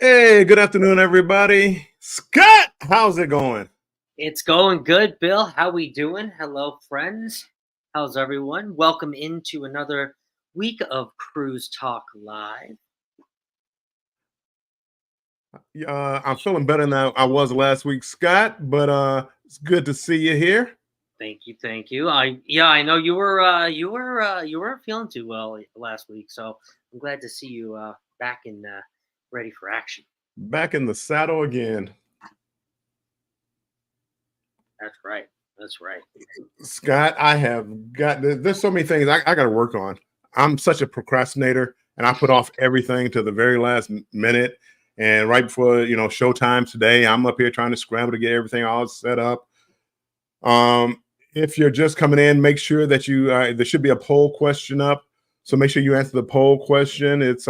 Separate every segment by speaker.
Speaker 1: Hey, good afternoon, everybody. Scott, how's it going?
Speaker 2: It's going good, Bill. How we doing? Hello, friends. How's everyone? Welcome into another week of Cruise Talk Live.
Speaker 1: I'm feeling better than I was last week, Scott, but it's good to see you here.
Speaker 2: Thank you. I know you weren't feeling too well last week, so I'm glad to see you back and ready for action.
Speaker 1: Back in the saddle again.
Speaker 2: That's right.
Speaker 1: Scott, there's so many things I got to work on. I'm such a procrastinator, and I put off everything to the very last minute. And right before, showtime today, I'm up here trying to scramble to get everything all set up. If you're just coming in, make sure that there should be a poll question up. So make sure you answer the poll question. It's,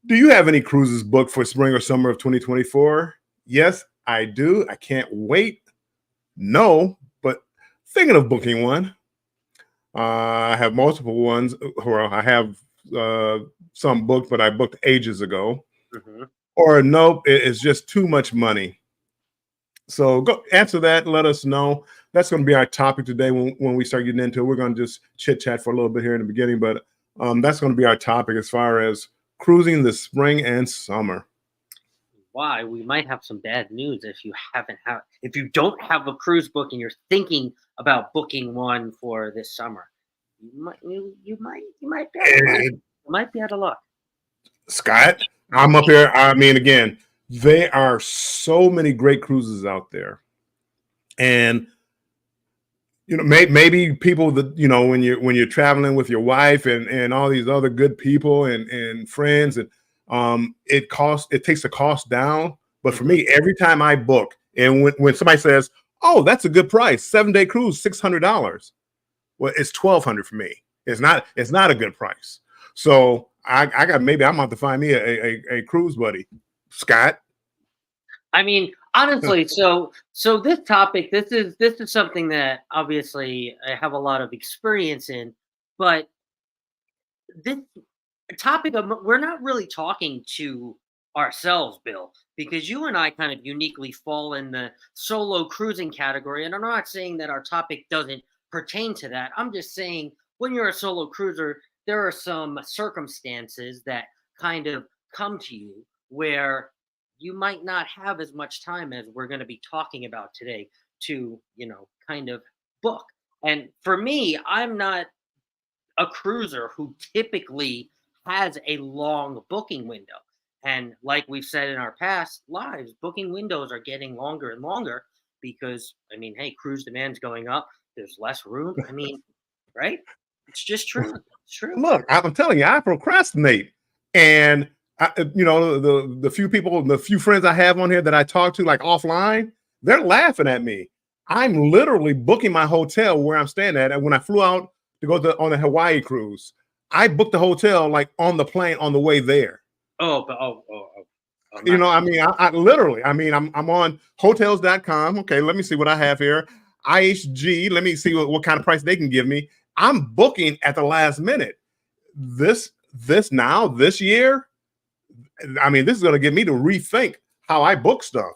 Speaker 1: do you have any cruises booked for spring or summer of 2024? Yes, I do. I can't wait. No, but thinking of booking one. I have multiple ones. Well, I have some booked, but I booked ages ago.
Speaker 2: Mm-hmm.
Speaker 1: Or nope, it's just too much money. So go answer that and let us know. That's going to be our topic today when we start getting into it. We're going to just chit-chat for a little bit here in the beginning, but that's going to be our topic as far as cruising the spring and summer.
Speaker 2: Why? We might have some bad news if you don't have a cruise book and you're thinking about booking one for this summer. You might be out of luck.
Speaker 1: Scott, I'm up here. I mean, again, there are so many great cruises out there, and maybe people that when you're traveling with your wife and all these other good people and friends, and it takes the cost down. But for me, every time I book, and when somebody says, "Oh, that's a good price, 7-day cruise, $600," well, it's $1,200 for me. It's not a good price. So I'm gonna have to find me a cruise buddy, Scott.
Speaker 2: I mean, honestly, so this topic, this is something that obviously I have a lot of experience in, but topic of we're not really talking to ourselves, Bill, because you and I kind of uniquely fall in the solo cruising category. And I'm not saying that our topic doesn't pertain to that. I'm just saying when you're a solo cruiser, there are some circumstances that kind of come to you where you might not have as much time as we're going to be talking about today to, kind of book. And for me, I'm not a cruiser who typically has a long booking window. And like we've said in our past lives, booking windows are getting longer and longer because, hey, cruise demand's going up. There's less room. Right? It's just true. It's true.
Speaker 1: Look, I'm telling you, I procrastinate. And, the few people, the few friends I have on here that I talk to like offline, they're laughing at me. I'm literally booking my hotel where I'm staying at. And when I flew out to go on a Hawaii cruise, I booked the hotel like on the plane on the way there. I literally, I'm on hotels.com. Okay, let me see what I have here. IHG, let me see what kind of price they can give me. I'm booking at the last minute. This year, this is going to get me to rethink how I book stuff.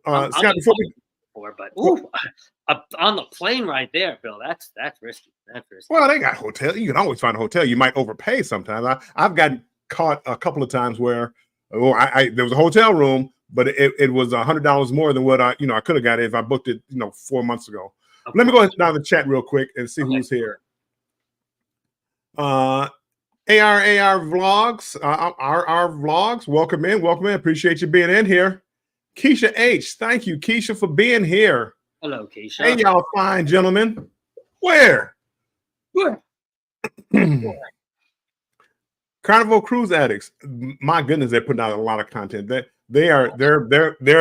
Speaker 1: Scott,
Speaker 2: on the plane right there, Bill, that's risky. That's risky.
Speaker 1: Well, they got hotel. You can always find a hotel. You might overpay sometimes. I've gotten caught a couple of times where there was a hotel room, but it was $100 more than what I could have got it if I booked it 4 months ago. Okay. Let me go down the chat real quick and see who's here. AR Vlogs, our Vlogs, welcome in. Appreciate you being in here. Keisha H, thank you, Keisha, for being here.
Speaker 2: Hello, Keisha.
Speaker 1: Hey, y'all fine gentlemen. Where? Carnival Cruise Addicts. My goodness, they're putting out a lot of content. They're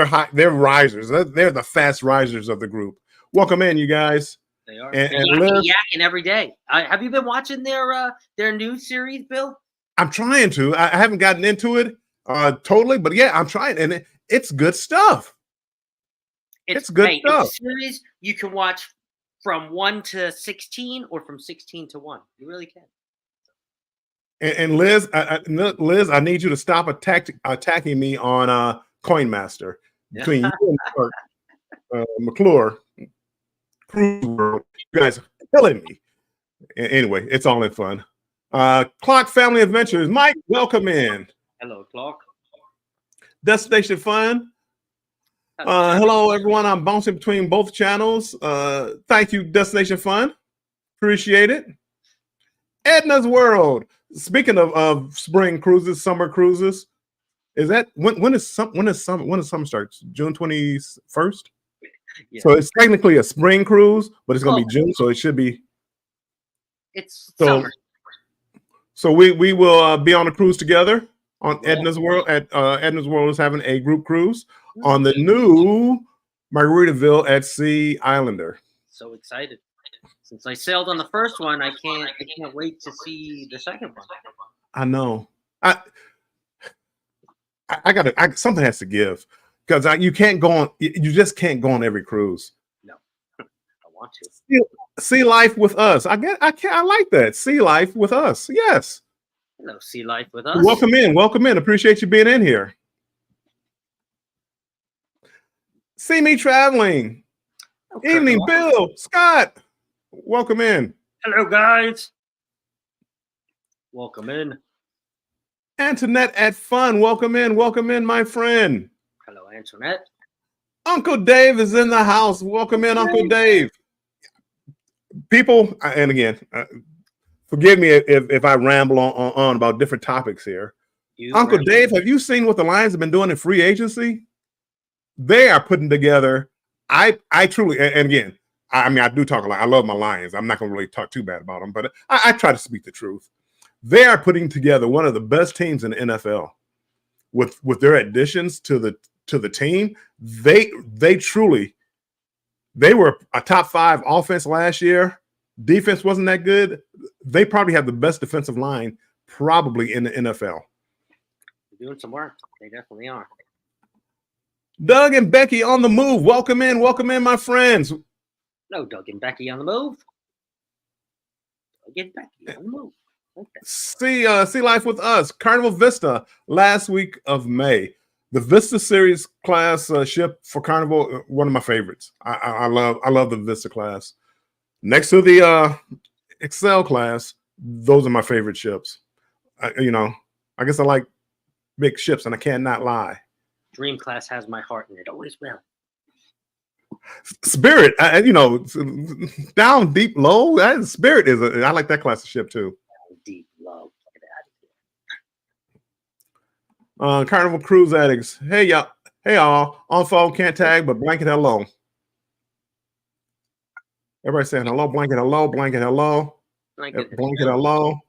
Speaker 1: high, they're risers. They're the fast risers of the group. Welcome in, you guys.
Speaker 2: They are. And yakking every day. Have you been watching their new series, Bill?
Speaker 1: I'm trying to. I haven't gotten into it totally, but yeah, I'm trying, and it's good stuff. It's good stuff.
Speaker 2: It's a series you can watch from 1 to 16 or from 16 to 1. You really can.
Speaker 1: And Liz, Liz, I need you to stop attacking me on Coinmaster between you and McClure. Cruise World. You guys are killing me. Anyway, it's all in fun. Clock Family Adventures. Mike, welcome in.
Speaker 2: Hello, Clock.
Speaker 1: Destination Fun. Hello, everyone. I'm bouncing between both channels. Thank you, Destination Fun. Appreciate it. Edna's World. Speaking of spring cruises, summer cruises, is that when does summer starts? June 21st? Yeah. So it's technically a spring cruise, but it's going to be June, so it should be.
Speaker 2: It's summer.
Speaker 1: So we will be on a cruise together on Edna's World. Edna's World is having a group cruise on the new Margaritaville at Sea Islander. So
Speaker 2: excited! Since I sailed on the first one, I can't wait to see the second one.
Speaker 1: I know. I something has to give. Because you can't go on, you just can't go on every cruise.
Speaker 2: No, I want to.
Speaker 1: Sea life with us. I like that. Sea life with us. Yes.
Speaker 2: Hello, sea life with us.
Speaker 1: Welcome in. Appreciate you being in here. See me traveling. Okay. Evening, Bill, Scott. Welcome in.
Speaker 2: Hello, guys. Welcome in.
Speaker 1: Antoinette at Fun. Welcome in, my friend.
Speaker 2: Hello, Antoinette.
Speaker 1: Uncle Dave is in the house. Welcome in, Uncle Dave. People, and again, forgive me if I ramble on about different topics here. Uncle Dave, have you seen what the Lions have been doing in free agency? They are putting together. I truly, and again, I do talk a lot. I love my Lions. I'm not going to really talk too bad about them, but I try to speak the truth. They are putting together one of the best teams in the NFL with their additions to the team. They were a top 5 offense last year. Defense wasn't that good. They probably have the best defensive line probably in the NFL.
Speaker 2: They're doing some work. They definitely are.
Speaker 1: Doug and Becky on the move. Welcome in, my friends.
Speaker 2: Hello, Doug and Becky on the move. Doug and Becky on the move.
Speaker 1: See Life with Us, Carnival Vista, last week of May. The Vista Series class ship for Carnival, one of my favorites. I love the Vista class. Next to the Excel class, those are my favorite ships. I guess I like big ships, and I cannot lie.
Speaker 2: Dream class has my heart, and it always will.
Speaker 1: Spirit, down, deep, low. Spirit I like that class of ship too.
Speaker 2: Down, deep, low. Get
Speaker 1: out of here. Carnival Cruise Addicts. Hey y'all. On phone, can't tag, but blanket hello. Everybody saying hello, blanket hello, blanket hello, blanket hello.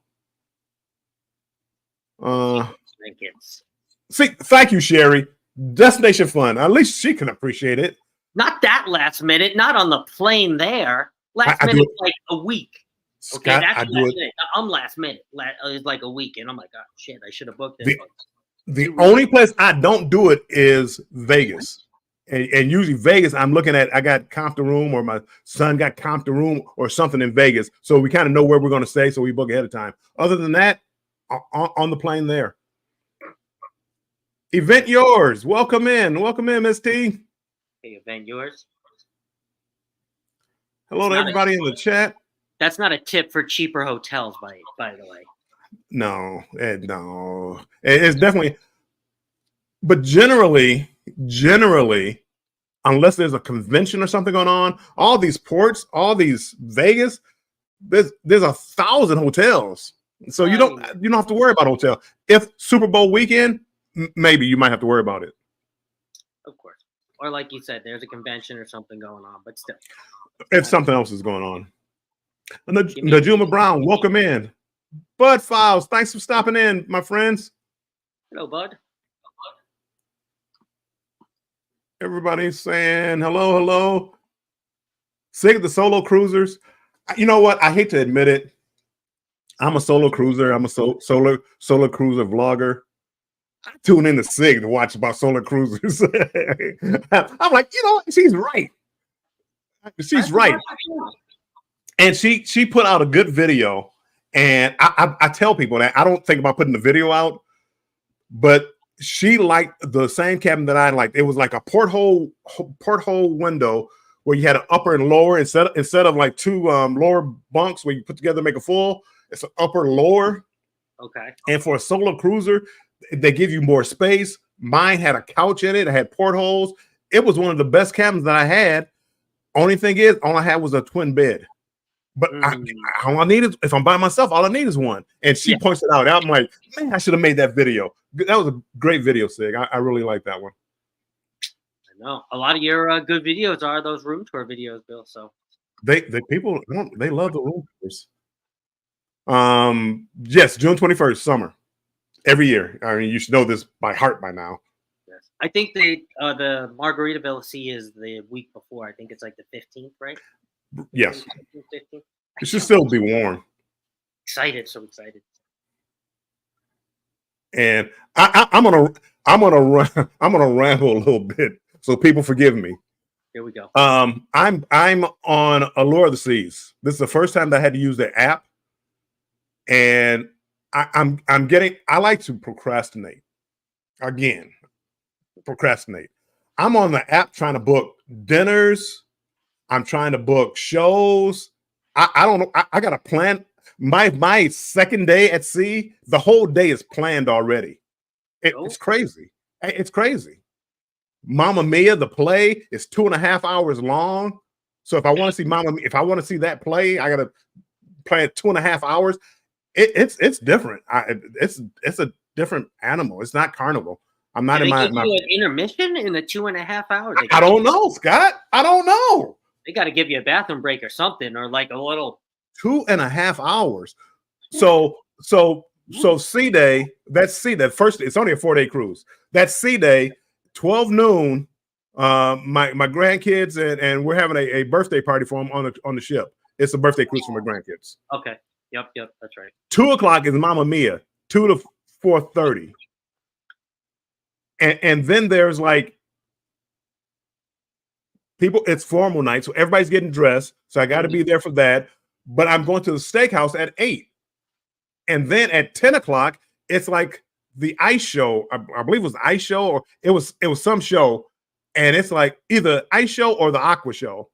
Speaker 2: Blankets.
Speaker 1: See, thank you, Sherry. Destination fun. At least she can appreciate it.
Speaker 2: Not that last minute. Not on the plane there. Last minute, like a week. Okay,
Speaker 1: Scott,
Speaker 2: that's last minute. I'm last minute. It's like a week, and I'm like, oh shit, I should have booked it.
Speaker 1: The only place I don't do it is Vegas. And usually Vegas, I'm looking at, I got comped a room, or my son got comped a room or something in Vegas. So we kind of know where we're going to stay. So we book ahead of time. Other than that, on the plane there. Event Yours. Welcome in, Miss T.
Speaker 2: Hey, Event Yours.
Speaker 1: Hello to everybody in the chat.
Speaker 2: That's not a tip for cheaper hotels, by the way.
Speaker 1: No. It's definitely, but generally, unless there's a convention or something going on, all these ports, all these Vegas, there's 1,000 hotels. So you don't have to worry about hotel. If Super Bowl weekend, maybe you might have to worry about it.
Speaker 2: Of course. Or like you said, there's a convention or something going on, but still.
Speaker 1: If something else is going on. Najuma Brown, welcome in. Bud Files, thanks for stopping in, my friends.
Speaker 2: Hello, Bud.
Speaker 1: Everybody's saying hello. Sig the solo cruisers. You know what? I hate to admit it. I'm a solo cruiser. I'm a solo cruiser vlogger. I tune in to Sig to watch about solar cruisers. I'm like, she's right. She's right. And she put out a good video. And I tell people that I don't think about putting the video out, but she liked the same cabin that I liked. It was like a porthole window where you had an upper and lower instead of like two lower bunks where you put together to make a full. It's an upper lower.
Speaker 2: Okay.
Speaker 1: And for a solo cruiser, they give you more space. Mine had a couch in it. It had portholes. It was one of the best cabins that I had. Only thing is, all I had was a twin bed. But all I need is, if I'm by myself, all I need is one. And she points it out. I'm like, man, I should have made that video. That was a great video, Sig. I really like that one.
Speaker 2: I know. A lot of your good videos are those room tour videos, Bill. So
Speaker 1: people love the room tours. Yes, June 21st, summer. Every year. I mean, you should know this by heart by now.
Speaker 2: Yes. I think the Margaritaville Sea is the week before. I think it's like the 15th, right?
Speaker 1: Yes.
Speaker 2: 15th.
Speaker 1: It should still be warm.
Speaker 2: So excited.
Speaker 1: And I'm gonna ramble a little bit, so people forgive me.
Speaker 2: Here we go.
Speaker 1: I'm on Allure of the Seas. This is the first time that I had to use the app, and I like to procrastinate. Again, procrastinate. I'm on the app trying to book dinners. I'm trying to book shows. I don't know. I got to plan my second day at sea. The whole day is planned already. It's crazy. It's crazy. Mamma Mia, the play is 2.5 hours long. So if I want to see if I want to see that play, I got to plan it 2.5 hours. It's different. It's a different animal. It's not Carnival. I'm not in my
Speaker 2: an intermission in the 2.5 hours.
Speaker 1: I don't know, Scott. I don't know.
Speaker 2: They got to give you a bathroom break or something, or like a little
Speaker 1: 2.5 hours. So Sea Day, that's Sea Day. First, it's only a 4-day cruise. That's Sea Day, 12 noon. My grandkids and we're having a birthday party for them on the ship. It's a birthday cruise for my grandkids.
Speaker 2: Okay. Yep, that's right.
Speaker 1: 2:00 is Mamma Mia, 2 to 4:30. And then there's like people, it's formal night, so everybody's getting dressed. So I got to be there for that. But I'm going to the steakhouse at 8. And then at 10 o'clock, it's like the ice show. I believe it was the ice show, or it was some show, and it's like either ice show or the aqua show.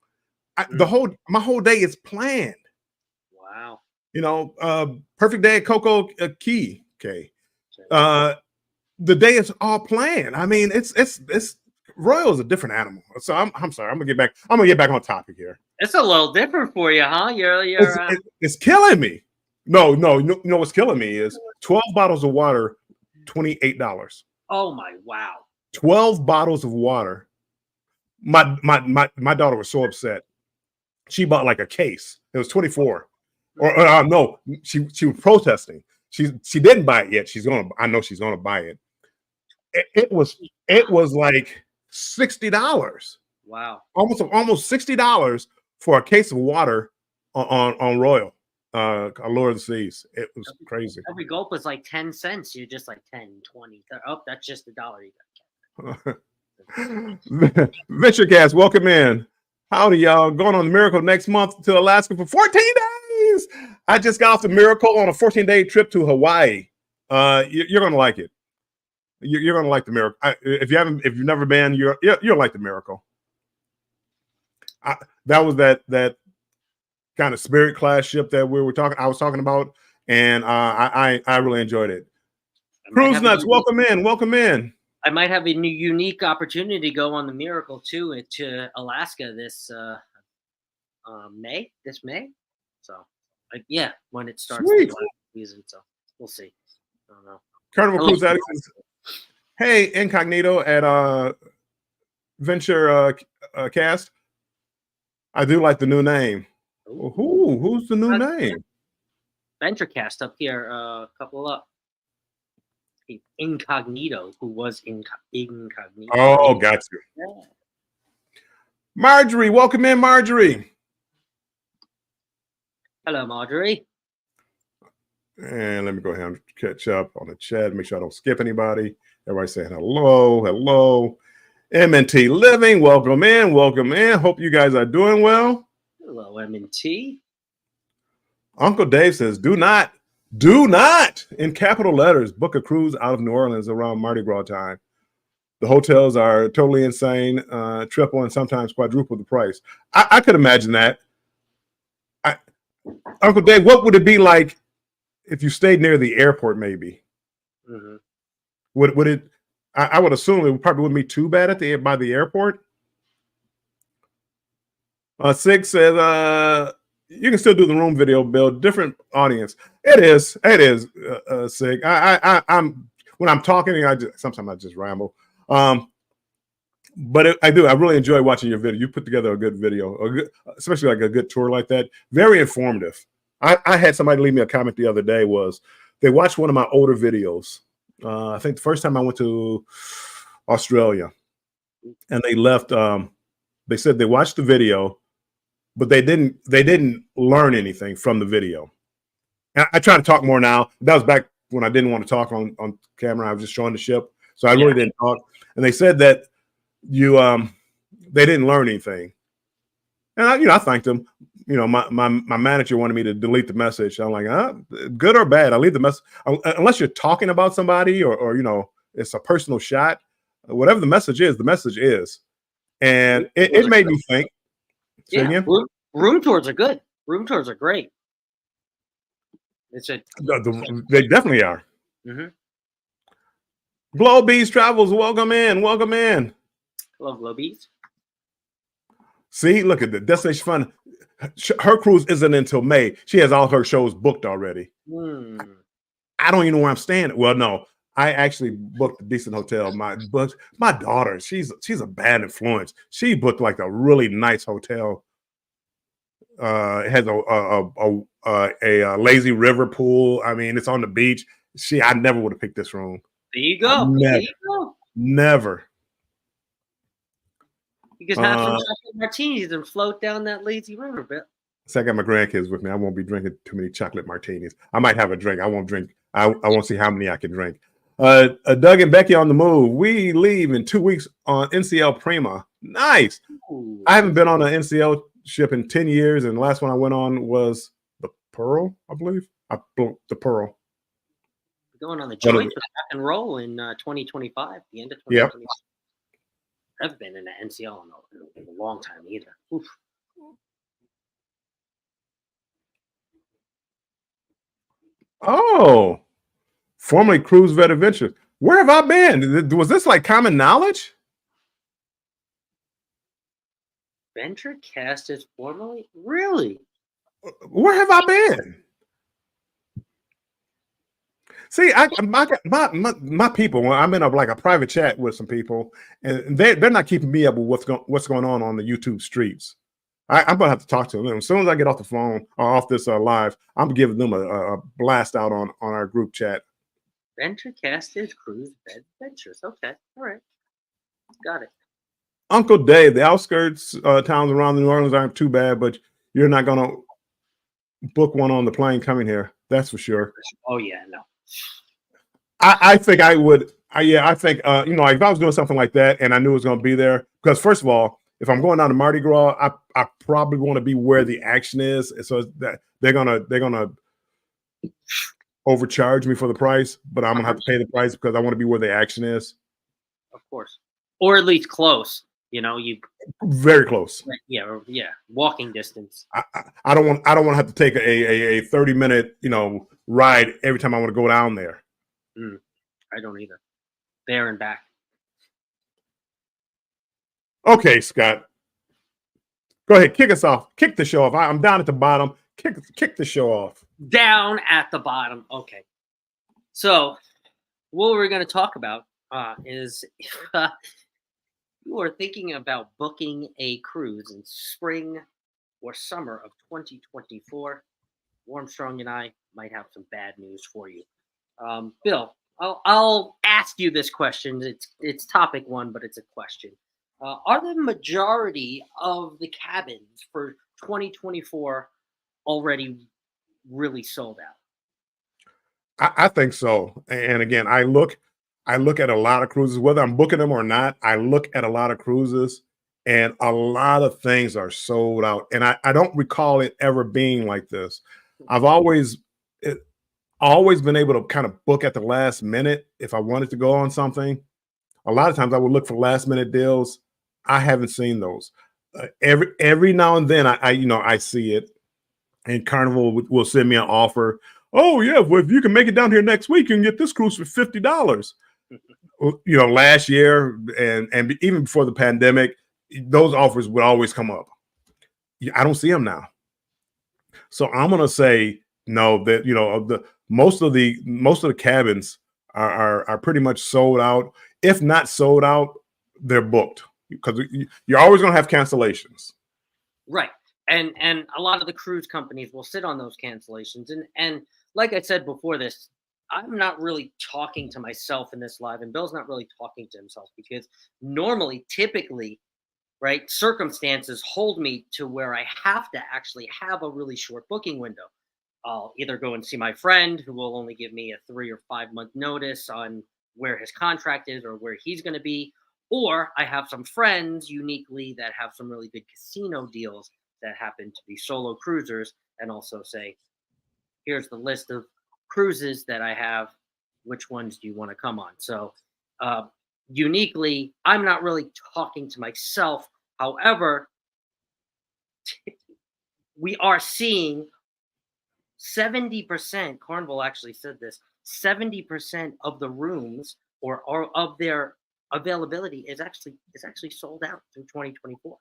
Speaker 1: My whole day is planned.
Speaker 2: Wow.
Speaker 1: You know, perfect day at Coco Key. Okay. The day is all planned. I mean, it's Royal is a different animal. So I'm sorry. I'm gonna get back on topic here.
Speaker 2: It's a little different for you, huh?
Speaker 1: It's killing me. No, you know what's killing me is 12 bottles of water, $28.
Speaker 2: Oh my wow.
Speaker 1: 12 bottles of water. My daughter was so upset. She bought like a case. It was 24. Or no, she was protesting. She didn't buy it yet. I know she's gonna buy it. It was like $60.
Speaker 2: Wow.
Speaker 1: Almost $60 for a case of water on Royal. Allure of the Seas. It was crazy.
Speaker 2: Every gulp was like 10 cents. You're just like 10, 20. Oh, that's just $1 you got.
Speaker 1: VentureCast, welcome in. Howdy, y'all. Going on the Miracle next month to Alaska for 14 days. I just got off the Miracle on a 14-day trip to Hawaii. You're gonna like it. You're gonna like the Miracle. If you've never been, you'll like the Miracle. That was that kind of spirit class ship that I was talking about, and I really enjoyed it. Cruise Nuts, welcome in.
Speaker 2: I might have a unique opportunity to go on the Miracle too to Alaska this May. So yeah, when it starts the season. So we'll see. I don't know.
Speaker 1: Carnival Cruise Addicts. Hey, Incognito at Venture Cast. I do like the new name. Who's the new name?
Speaker 2: VentureCast up here, a couple up. Incognito, who was Incognito.
Speaker 1: Oh, got you. Yeah. Marjorie, welcome in, Marjorie.
Speaker 2: Hello, Marjorie.
Speaker 1: And let me go ahead and catch up on the chat, make sure I don't skip anybody. Everybody saying hello. M&T Living, welcome in. Hope you guys are doing well.
Speaker 2: Hello, M&T.
Speaker 1: Uncle Dave says, do not, in capital letters, book a cruise out of New Orleans around Mardi Gras time. The hotels are totally insane, triple and sometimes quadruple the price. I could imagine that. Uncle Dave, what would it be like if you stayed near the airport, maybe?
Speaker 2: Mm-hmm.
Speaker 1: Would it? I would assume it probably wouldn't be too bad by the airport. Sig says, you can still do the room video, Bill. Different audience. It is. Sig. I'm when I'm talking, sometimes I just ramble. But I do. I really enjoy watching your video. You put together a good video, especially like a good tour like that. Very informative. I had somebody leave me a comment the other day. Was they watched one of my older videos? I think the first time I went to Australia, and they left. They said they watched the video, but they didn't learn anything from the video. And I try to talk more now. That was back when I didn't want to talk on camera. I was just showing the ship, so I really didn't talk. And they said that they didn't learn anything. And I thanked them. My manager wanted me to delete the message. I'm like, good or bad, I leave the message unless you're talking about somebody or it's a personal shot. Whatever the message is. And it made me think.
Speaker 2: Yeah, room tours are good. Room tours are great.
Speaker 1: They definitely are.
Speaker 2: Mm-hmm.
Speaker 1: Globees Travels, welcome in.
Speaker 2: Hello, Globees.
Speaker 1: See, look at the Destination Fun. Her cruise isn't until May. She has all her shows booked already. I don't even know where I'm staying. Well, no, I actually booked a decent hotel. My daughter, she's a bad influence. She booked like a really nice hotel. It has a lazy river pool. I mean, it's on the beach. I never would have picked this room.
Speaker 2: There you go.
Speaker 1: Never.
Speaker 2: You can have some chocolate martinis and float down that lazy river bit.
Speaker 1: So I got my grandkids with me. I won't be drinking too many chocolate martinis. I might have a drink. I won't drink. I won't see how many I can drink. Doug and Becky on the move. We leave in 2 weeks on NCL Prima. Nice. Ooh. I haven't been on an NCL ship in 10 years, and the last one I went on was the Pearl, I believe. The Pearl.
Speaker 2: going on the
Speaker 1: One of
Speaker 2: joints with rock and roll in 2025, the end of
Speaker 1: yeah.
Speaker 2: 2025. I haven't been in an NCL in a long time either. Oof.
Speaker 1: Oh, formerly Cruise Vet Adventures. Where have I been? Was this like common knowledge?
Speaker 2: Venture Cast is formerly really.
Speaker 1: Where have I been? See, my people. When I'm in a private chat with some people, and they're not keeping me up with what's going on the YouTube streets. I'm gonna have to talk to them as soon as I get off the phone or off this live. I'm giving them a blast out on our group chat.
Speaker 2: Venture Cast is Cruise Adventures. Okay, all right, got it.
Speaker 1: Uncle Dave, the outskirts towns around New Orleans aren't too bad, but you're not gonna book one on the plane coming here. That's for sure.
Speaker 2: Oh yeah, no.
Speaker 1: I think I would. I think if I was doing something like that and I knew it was going to be there, because first of all, if I'm going down to Mardi Gras, I probably want to be where the action is, so that they're gonna overcharge me for the price, but I'm gonna have to pay the price because I want to be where the action is.
Speaker 2: Of course, or at least close. You
Speaker 1: very close.
Speaker 2: Yeah, walking distance.
Speaker 1: I don't want to have to take a 30-minute ride every time I want to go down there.
Speaker 2: I don't either. There and back.
Speaker 1: Okay, Scott. Go ahead, kick us off. Kick the show off. I'm down at the bottom. Kick the show off.
Speaker 2: Down at the bottom. Okay. So, what we're going to talk about is if you are thinking about booking a cruise in spring or summer of 2024, Warmstrong and I might have some bad news for you. Bill, I'll ask you this question. It's topic one, but it's a question. Are the majority of the cabins for 2024 already really sold out?
Speaker 1: I think so. And again, I look at a lot of cruises, whether I'm booking them or not. I look at a lot of cruises, and a lot of things are sold out. And I don't recall it ever being like this. I've always been able to kind of book at the last minute if I wanted to go on something. A lot of times I would look for last minute deals. I haven't seen those. Every now and then I see it, and Carnival will send me an offer. Oh yeah, well, if you can make it down here next week, you can get this cruise for $50. Last year and even before the pandemic, those offers would always come up. I don't see them now. So I'm gonna say no. That most of the cabins are pretty much sold out. If not sold out, they're booked, because you're always going to have cancellations.
Speaker 2: Right. And a lot of the cruise companies will sit on those cancellations. And like I said before this, I'm not really talking to myself in this live, and Bill's not really talking to himself, because typically, right, circumstances hold me to where I have to actually have a really short booking window. I'll either go and see my friend, who will only give me a 3 or 5 month notice on where his contract is or where he's going to be. Or I have some friends uniquely that have some really good casino deals that happen to be solo cruisers, and also say, here's the list of cruises that I have. Which ones do you want to come on? So uniquely, I'm not really talking to myself. However, we are seeing 70%, Carnival actually said this, 70% of the rooms or of their availability is actually sold out through 2024.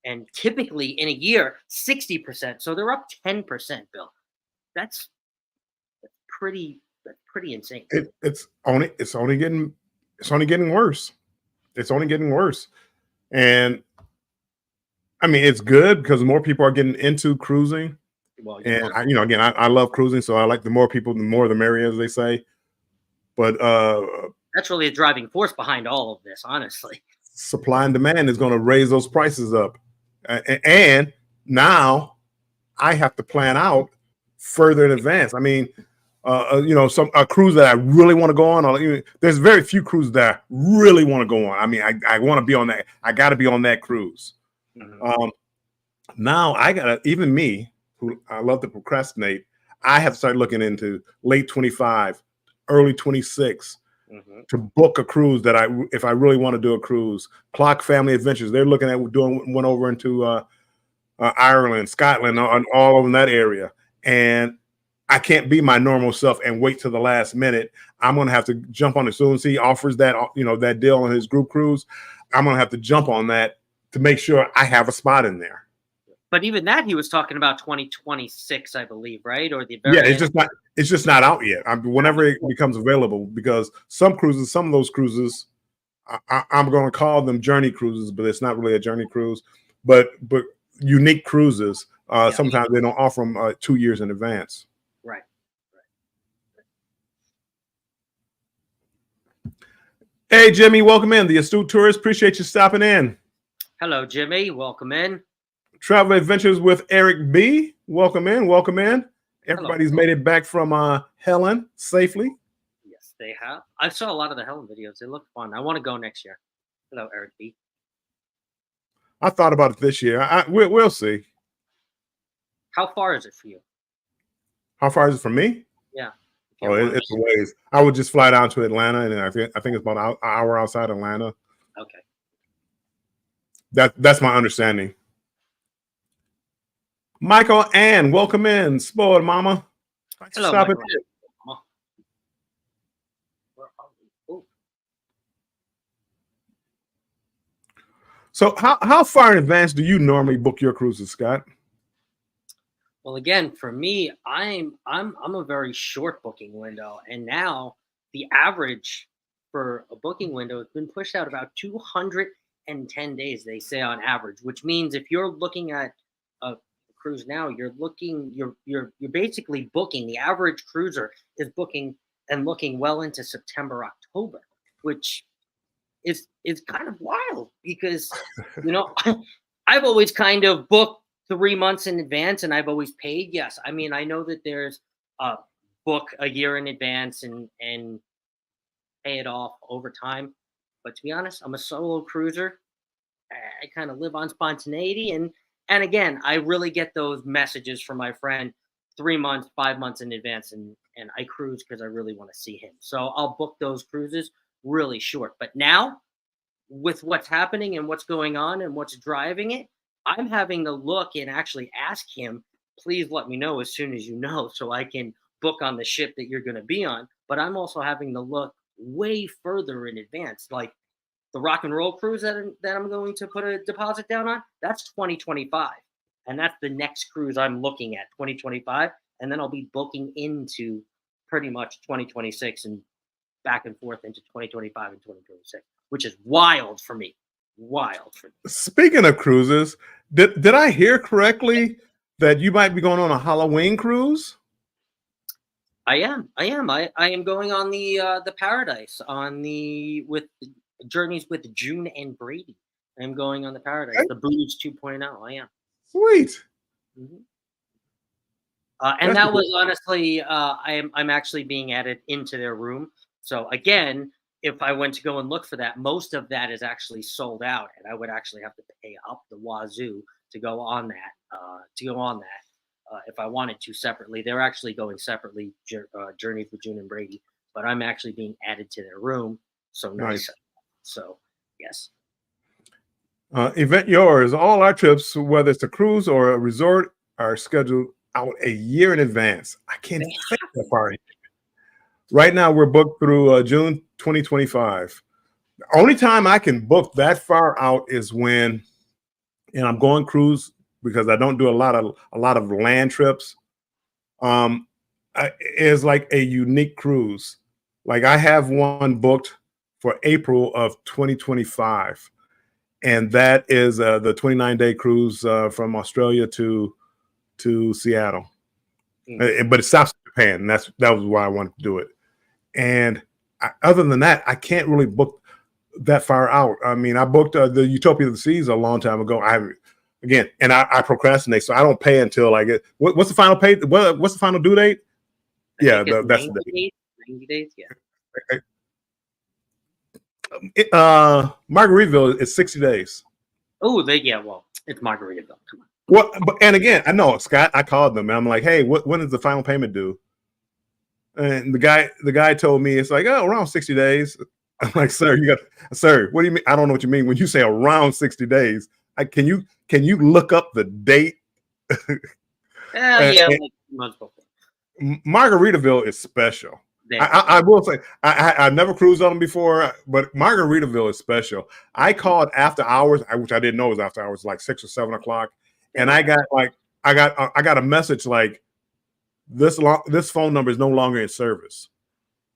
Speaker 2: And typically in a year, 60%. So they're up 10%, Bill. That's pretty insane.
Speaker 1: It's only getting worse. It's only getting worse. And I mean, it's good because more people are getting into cruising. Well, and I love cruising, so I like the more people, the more the merrier, as they say. But
Speaker 2: that's really a driving force behind all of this, honestly.
Speaker 1: Supply and demand is going to raise those prices up, and now I have to plan out further in advance. I mean, a cruise that I really want to go on. There's very few cruises that I really want to go on. I mean, I want to be on that. I got to be on that cruise. Mm-hmm. Now even me, who I love to procrastinate, I have to start looking into late 25, early 26 to book a cruise if I really want to do a cruise. Clock Family Adventures, they're looking at doing one over into Ireland, Scotland, all over in that area. And I can't be my normal self and wait till the last minute. I'm going to have to jump on it. As soon as he offers that, that deal on his group cruise, I'm going to have to jump on that to make sure I have a spot in there.
Speaker 2: But even that, he was talking about 2026, I believe, right? Or the
Speaker 1: it's just not out yet. Whenever it becomes available, because some of those cruises, I'm going to call them journey cruises, but it's not really a journey cruise. But unique cruises, sometimes they don't offer them 2 years in advance.
Speaker 2: Right.
Speaker 1: Hey, Jimmy, welcome in. The Astute Tourist. Appreciate you stopping in.
Speaker 2: Hello, Jimmy. Welcome in.
Speaker 1: Travel Adventures with Eric B. Welcome in. Everybody's made it back from Helen safely.
Speaker 2: Yes, they have. I saw a lot of the Helen videos. They look fun. I want to go next year. Hello, Eric B.
Speaker 1: I thought about it this year. We'll see.
Speaker 2: How far is it for you?
Speaker 1: How far is it from me?
Speaker 2: Yeah.
Speaker 1: Oh, it's a ways. I would just fly down to Atlanta, and I think it's about an hour outside Atlanta.
Speaker 2: Okay.
Speaker 1: That's my understanding. Michael Ann, welcome in. Spoiled Mama.
Speaker 2: Hello,
Speaker 1: Stop
Speaker 2: Michael.
Speaker 1: So how far in advance do you normally book your cruises, Scott?
Speaker 2: Well, again, for me, I'm a very short booking window, and now the average for a booking window has been pushed out about 210 days. They say on average, which means if you're looking at a cruise now, you're basically booking. The average cruiser is booking and looking well into September, October, which is kind of wild because I've always kind of booked 3 months in advance, and I've always paid. Yes, I mean, I know that there's a book a year in advance and pay it off over time. But to be honest, I'm a solo cruiser. I kind of live on spontaneity, and again, I really get those messages from my friend 3 months, 5 months in advance, and I cruise because I really want to see him. So I'll book those cruises really short. But now, with what's happening and what's going on and what's driving it, I'm having to look and actually ask him, please let me know as soon as you know so I can book on the ship that you're going to be on. But I'm also having to look way further in advance. Like the rock and roll cruise that I'm going to put a deposit down on, that's 2025. And that's the next cruise I'm looking at, 2025. And then I'll be booking into pretty much 2026 and back and forth into 2025 and 2026, which is wild for me. Speaking
Speaker 1: of cruises, did I hear correctly that you might be going on a Halloween cruise?
Speaker 2: I am. I am going on the Paradise with Journeys with June and Brady. I'm going on the Paradise, the Booze 2.0. I am.
Speaker 1: Sweet.
Speaker 2: Mm-hmm. And that was honestly, I'm actually being added into their room. So again, if I went to go and look for that, most of that is actually sold out, and I would actually have to pay up the wazoo to go on that. If I wanted to separately. They're actually going separately, Journeys with June and Brady, but I'm actually being added to their room. So nice. So yes.
Speaker 1: Event Yours. All our trips, whether it's a cruise or a resort, are scheduled out a year in advance. I can't think that far. Right now, we're booked through June 2025. The only time I can book that far out is when, I'm going cruise because I don't do a lot of land trips. Is like a unique cruise. Like I have one booked for April of 2025, and that is the 29-day cruise from Australia to Seattle. But it stops in Japan, and that was why I wanted to do it. And other than that, I can't really book that far out. I mean, I booked the Utopia of the Seas a long time ago. I procrastinate, so I don't pay until I get. What's the final pay? What's the final due date? Yeah, that's the date.
Speaker 2: 90 days, yeah.
Speaker 1: Margaritaville is 60 days.
Speaker 2: Oh, well, it's Margaritaville. Come on.
Speaker 1: Well, and again, I know, Scott, I called them and I'm like, hey, when is the final payment due? And the guy told me it's like, oh, around 60 days. I'm like, sir, sir, what do you mean? I don't know what you mean when you say around 60 days. Can you look up the date?
Speaker 2: Yeah, like months before.
Speaker 1: Margaritaville is special. I will say I never cruised on them before, but Margaritaville is special. I called after hours, which I didn't know was after hours, like 6 or 7 o'clock, and I got a message like this phone number is no longer in service.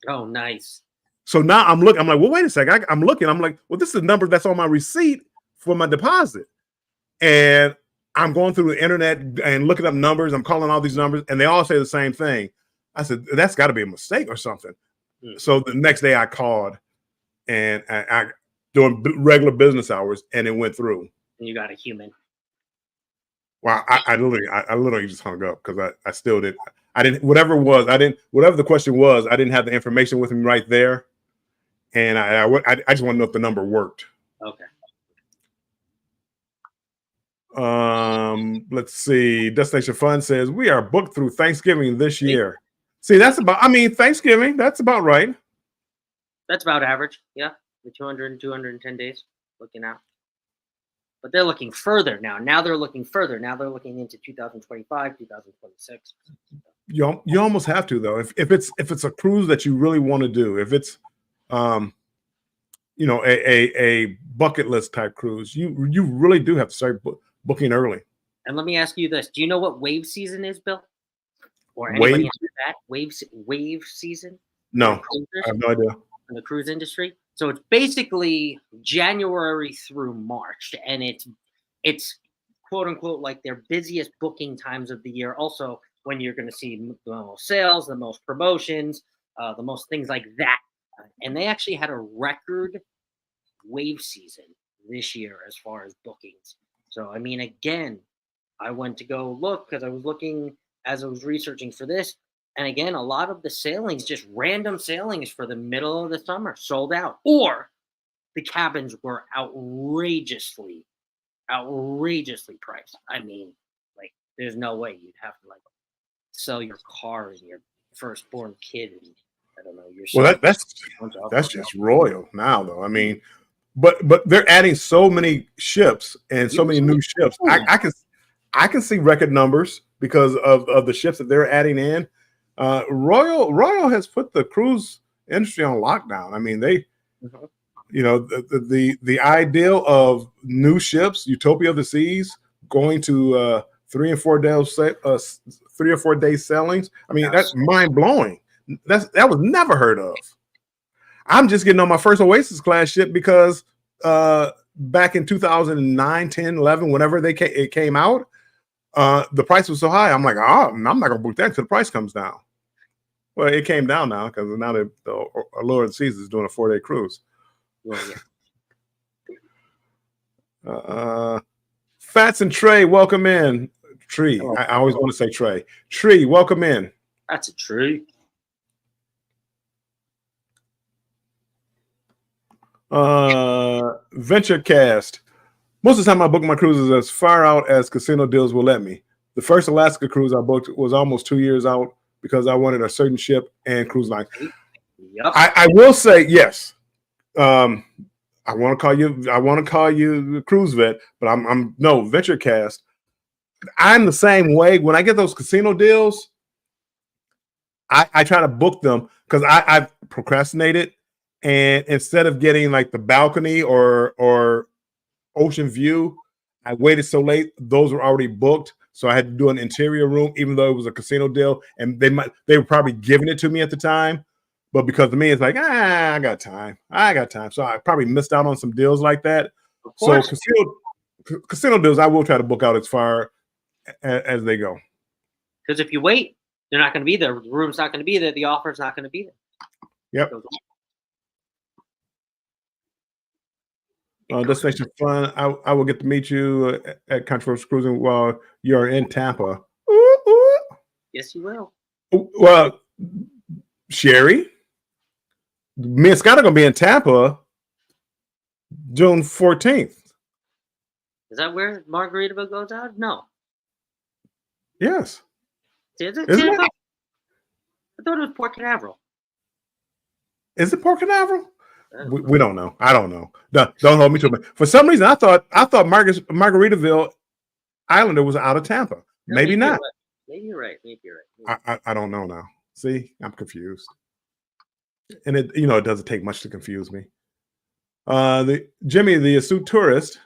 Speaker 2: Oh, nice.
Speaker 1: So now I'm looking. I'm like, well, wait a second. I'm looking. I'm like, well, this is the number that's on my receipt for my deposit, and I'm going through the internet and looking up numbers. I'm calling all these numbers, and they all say the same thing. I said, that's got to be a mistake or something. So the next day I called, and I doing regular business hours, and it went through.
Speaker 2: And you got a human.
Speaker 1: Well, I literally just hung up because I still didn't. I didn't. Whatever the question was, I didn't have the information with me right there, and I just want to know if the number worked.
Speaker 2: Okay.
Speaker 1: Let's see. Destination Fun says we are booked through Thanksgiving this year. See, Thanksgiving, that's about right.
Speaker 2: That's about average. Yeah. The 210 days looking out. But they're looking further now. Now they're looking further. Now they're looking into 2025, 2026.
Speaker 1: You almost have to, though. If it's a cruise that you really want to do, if it's a bucket list type cruise, you really do have to start booking early.
Speaker 2: And let me ask you this: do you know what wave season is, Bill? Or anybody after that? Wave season?
Speaker 1: No, I have no idea.
Speaker 2: In the cruise industry, so it's basically January through March, and it's quote unquote like their busiest booking times of the year. Also, when you're going to see the most sales, the most promotions, the most things like that. And they actually had a record wave season this year as far as bookings. So, I mean, again, I went to go look because I was looking as I was researching for this. And again, a lot of the sailings, just random sailings for the middle of the summer, sold out. Or the cabins were outrageously priced. I mean, like, there's no way you'd have to, like, sell your car and your firstborn kid. And, I don't know.
Speaker 1: Well, that's just royal now, though. I mean, but they're adding so many ships and so many new ships. I can see record numbers because of the ships that they're adding in. Royal has put the cruise industry on lockdown. I mean, they, the ideal of new ships, Utopia of the Seas, going to 3 or 4 days, 3 or 4 day sailings. I mean, that's mind blowing. That was never heard of. I'm just getting on my first Oasis class ship because back in 2009, 10, 11, whenever it came out, the price was so high. I'm like, I'm not going to book that until the price comes down. Well, it came down now because now the Allure of the Seas is doing a 4-day cruise.
Speaker 2: Well, yeah.
Speaker 1: Fats and Trey, welcome in. Tree. I always want to say Trey. Tree, welcome in.
Speaker 2: That's a tree.
Speaker 1: VentureCast. Most of the time I book my cruises as far out as casino deals will let me. The first Alaska cruise I booked was almost 2 years out because I wanted a certain ship and cruise line.
Speaker 2: Yep.
Speaker 1: I will say yes. I want to call you the cruise vet, but I'm no VentureCast. I'm the same way. When I get those casino deals, I try to book them because I've procrastinated. And instead of getting like the balcony or ocean view, I waited so late. Those were already booked. So I had to do an interior room, even though it was a casino deal. And they were probably giving it to me at the time. But because to me, it's like, I got time. So I probably missed out on some deals like that. So casino deals, I will try to book out as far as they go.
Speaker 2: Because if you wait, they're not going to be there. The room's not going to be there. The offer's not going to be there.
Speaker 1: Yep. Destination Fun. I will get to meet you at Controversial Cruising while you're in Tampa. Ooh, ooh.
Speaker 2: Yes, you will.
Speaker 1: Well, Sherry, me and Scott are going to be in Tampa June 14th.
Speaker 2: Is that where Margaritaville goes out? No.
Speaker 1: Yes.
Speaker 2: Is it
Speaker 1: Isn't
Speaker 2: Tampa?
Speaker 1: it?
Speaker 2: I thought it was Port Canaveral.
Speaker 1: Is it Port Canaveral? We don't know. I don't know. Don't hold me to it. For some reason, I thought Margaritaville Islander was out of Tampa. Maybe not.
Speaker 2: Maybe you're right. Maybe you're right.
Speaker 1: I don't know now. See, I'm confused. And it doesn't take much to confuse me. Jimmy, the astute tourist,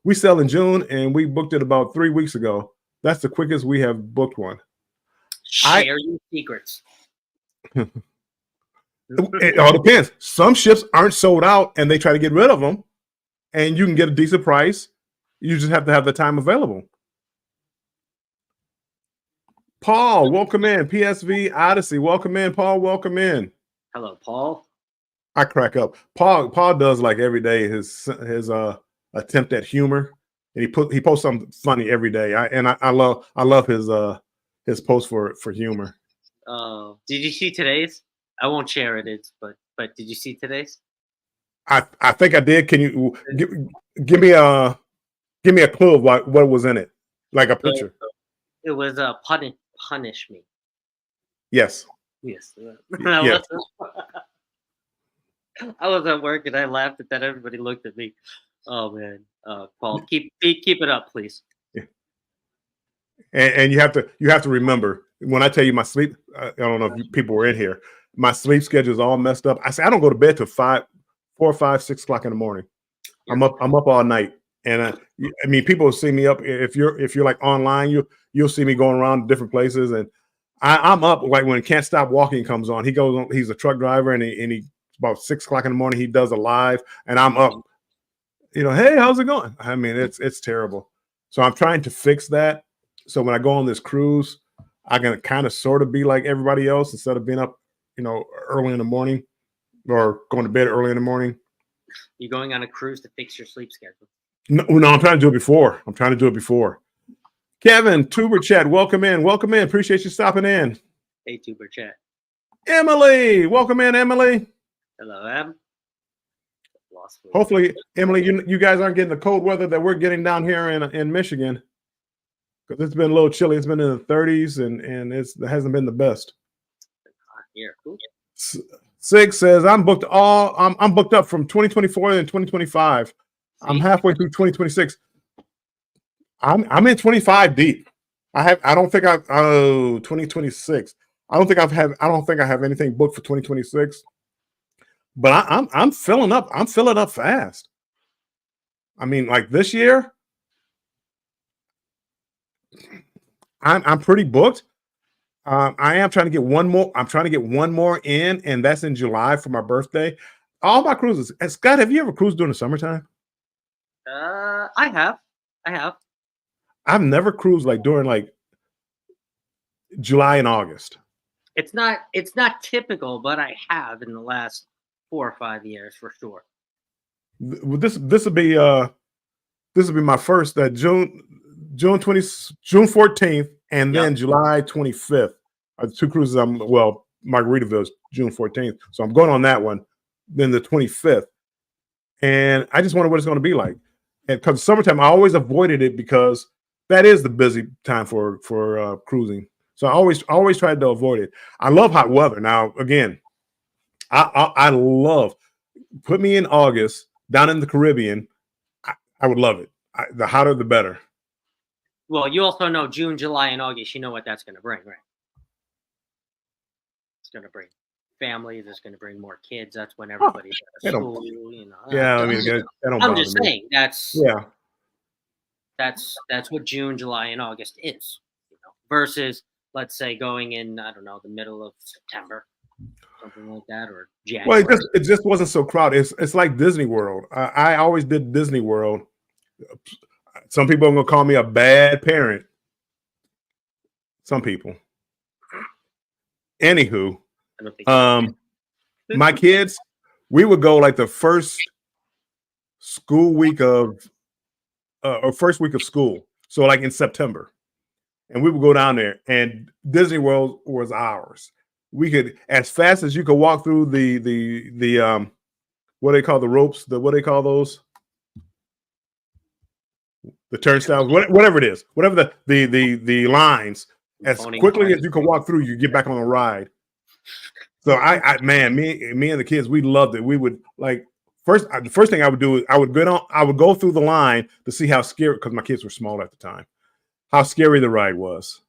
Speaker 1: we sell in June, and we booked it about 3 weeks ago. That's the quickest we have booked one.
Speaker 2: Share your secrets.
Speaker 1: It all depends. Some ships aren't sold out, and they try to get rid of them, and you can get a decent price. You just have to have the time available. Paul, welcome in. PSV Odyssey, welcome in. Paul, welcome in.
Speaker 2: Hello, Paul.
Speaker 1: I crack up. Paul does like every day his attempt at humor, and he posts something funny every day. I love his post for humor.
Speaker 2: Did you see today's? I won't share it. But did you see today's?
Speaker 1: I think I did. Can you give me a clue of what was in it, like a picture?
Speaker 2: It was punish me.
Speaker 1: Yes.
Speaker 2: Yes.
Speaker 1: Yes.
Speaker 2: I was at work and I laughed at that. Everybody looked at me. Oh man, Paul, keep it up, please.
Speaker 1: Yeah. And you have to remember, when I tell you my sleep, I don't know if people were in here. My sleep schedule is all messed up. I say I don't go to bed till 4 or 5, 6 o'clock in the morning. Yeah. I'm up all night, and I mean, people will see me up. If you're like online, you'll see me going around different places, and I'm up like when Can't Stop Walking comes on. He goes on. He's a truck driver, and he about 6 o'clock in the morning. He does a live, and I'm up. Hey, how's it going? I mean, it's terrible. So I'm trying to fix that. So when I go on this cruise, I can kind of sort of be like everybody else instead of being up, early in the morning or going to bed early in the morning.
Speaker 2: You're going on a cruise to fix your sleep schedule?
Speaker 1: No, I'm trying to do it before. Kevin, Tuber Chat, welcome in. Welcome in. Appreciate you stopping in.
Speaker 2: Hey, Tuber Chat.
Speaker 1: Emily, welcome in, Emily.
Speaker 2: Hello, Em.
Speaker 1: Hopefully, Emily, you guys aren't getting the cold weather that we're getting down here in Michigan, because it's been a little chilly. It's been in the 30s, and it hasn't been the best.
Speaker 2: Here, cool.
Speaker 1: Sig says I'm booked up from 2024 and 2025. See? I'm halfway through 2026. I'm in 25 deep. I don't think 2026. I don't think I have anything booked for 2026. But I'm filling up. I'm filling up fast. I mean, like this year, I'm pretty booked. I am trying to get one more. I'm trying to get one more in, and that's in July for my birthday. All my cruises. And Scott, have you ever cruised during the summertime?
Speaker 2: I have.
Speaker 1: I've never cruised like during like July and August.
Speaker 2: It's not typical, but I have in the last 4 or 5 years for sure.
Speaker 1: This will be my first June 14th and then July 25th are the two cruises. Margaritaville is June 14th, so I'm going on that one. Then the 25th, and I just wonder what it's going to be like. And because summertime, I always avoided it because that is the busy time for cruising. So I always tried to avoid it. I love hot weather. Now again, I love, put me in August down in the Caribbean. I would love it. The hotter, the better.
Speaker 2: Well, you also know June, July, and August. You know what that's going to bring, right? It's going to bring families. It's going to bring more kids. That's when everybody's at school.
Speaker 1: Yeah, I mean,
Speaker 2: I'm just saying that's what June, July, and August is. Versus, let's say, going in, I don't know, the middle of September. Something like that, or January.
Speaker 1: Well, it just wasn't so crowded. It's like Disney World. I always did Disney World. Some people are gonna call me a bad parent. Some people. Anywho, my kids, we would go like the first week of school. So like in September, and we would go down there, and Disney World was ours. We could, as fast as you could walk through the what do they call the ropes? What do they call those? The turnstiles, whatever it is, whatever the lines. as
Speaker 2: Phoning
Speaker 1: quickly
Speaker 2: friends.
Speaker 1: as you can walk through, you get back on a ride. So man, me and the kids, we loved it. We would like the first thing I would do is I would go through the line to see how scary, because my kids were small at the time, how scary the ride was.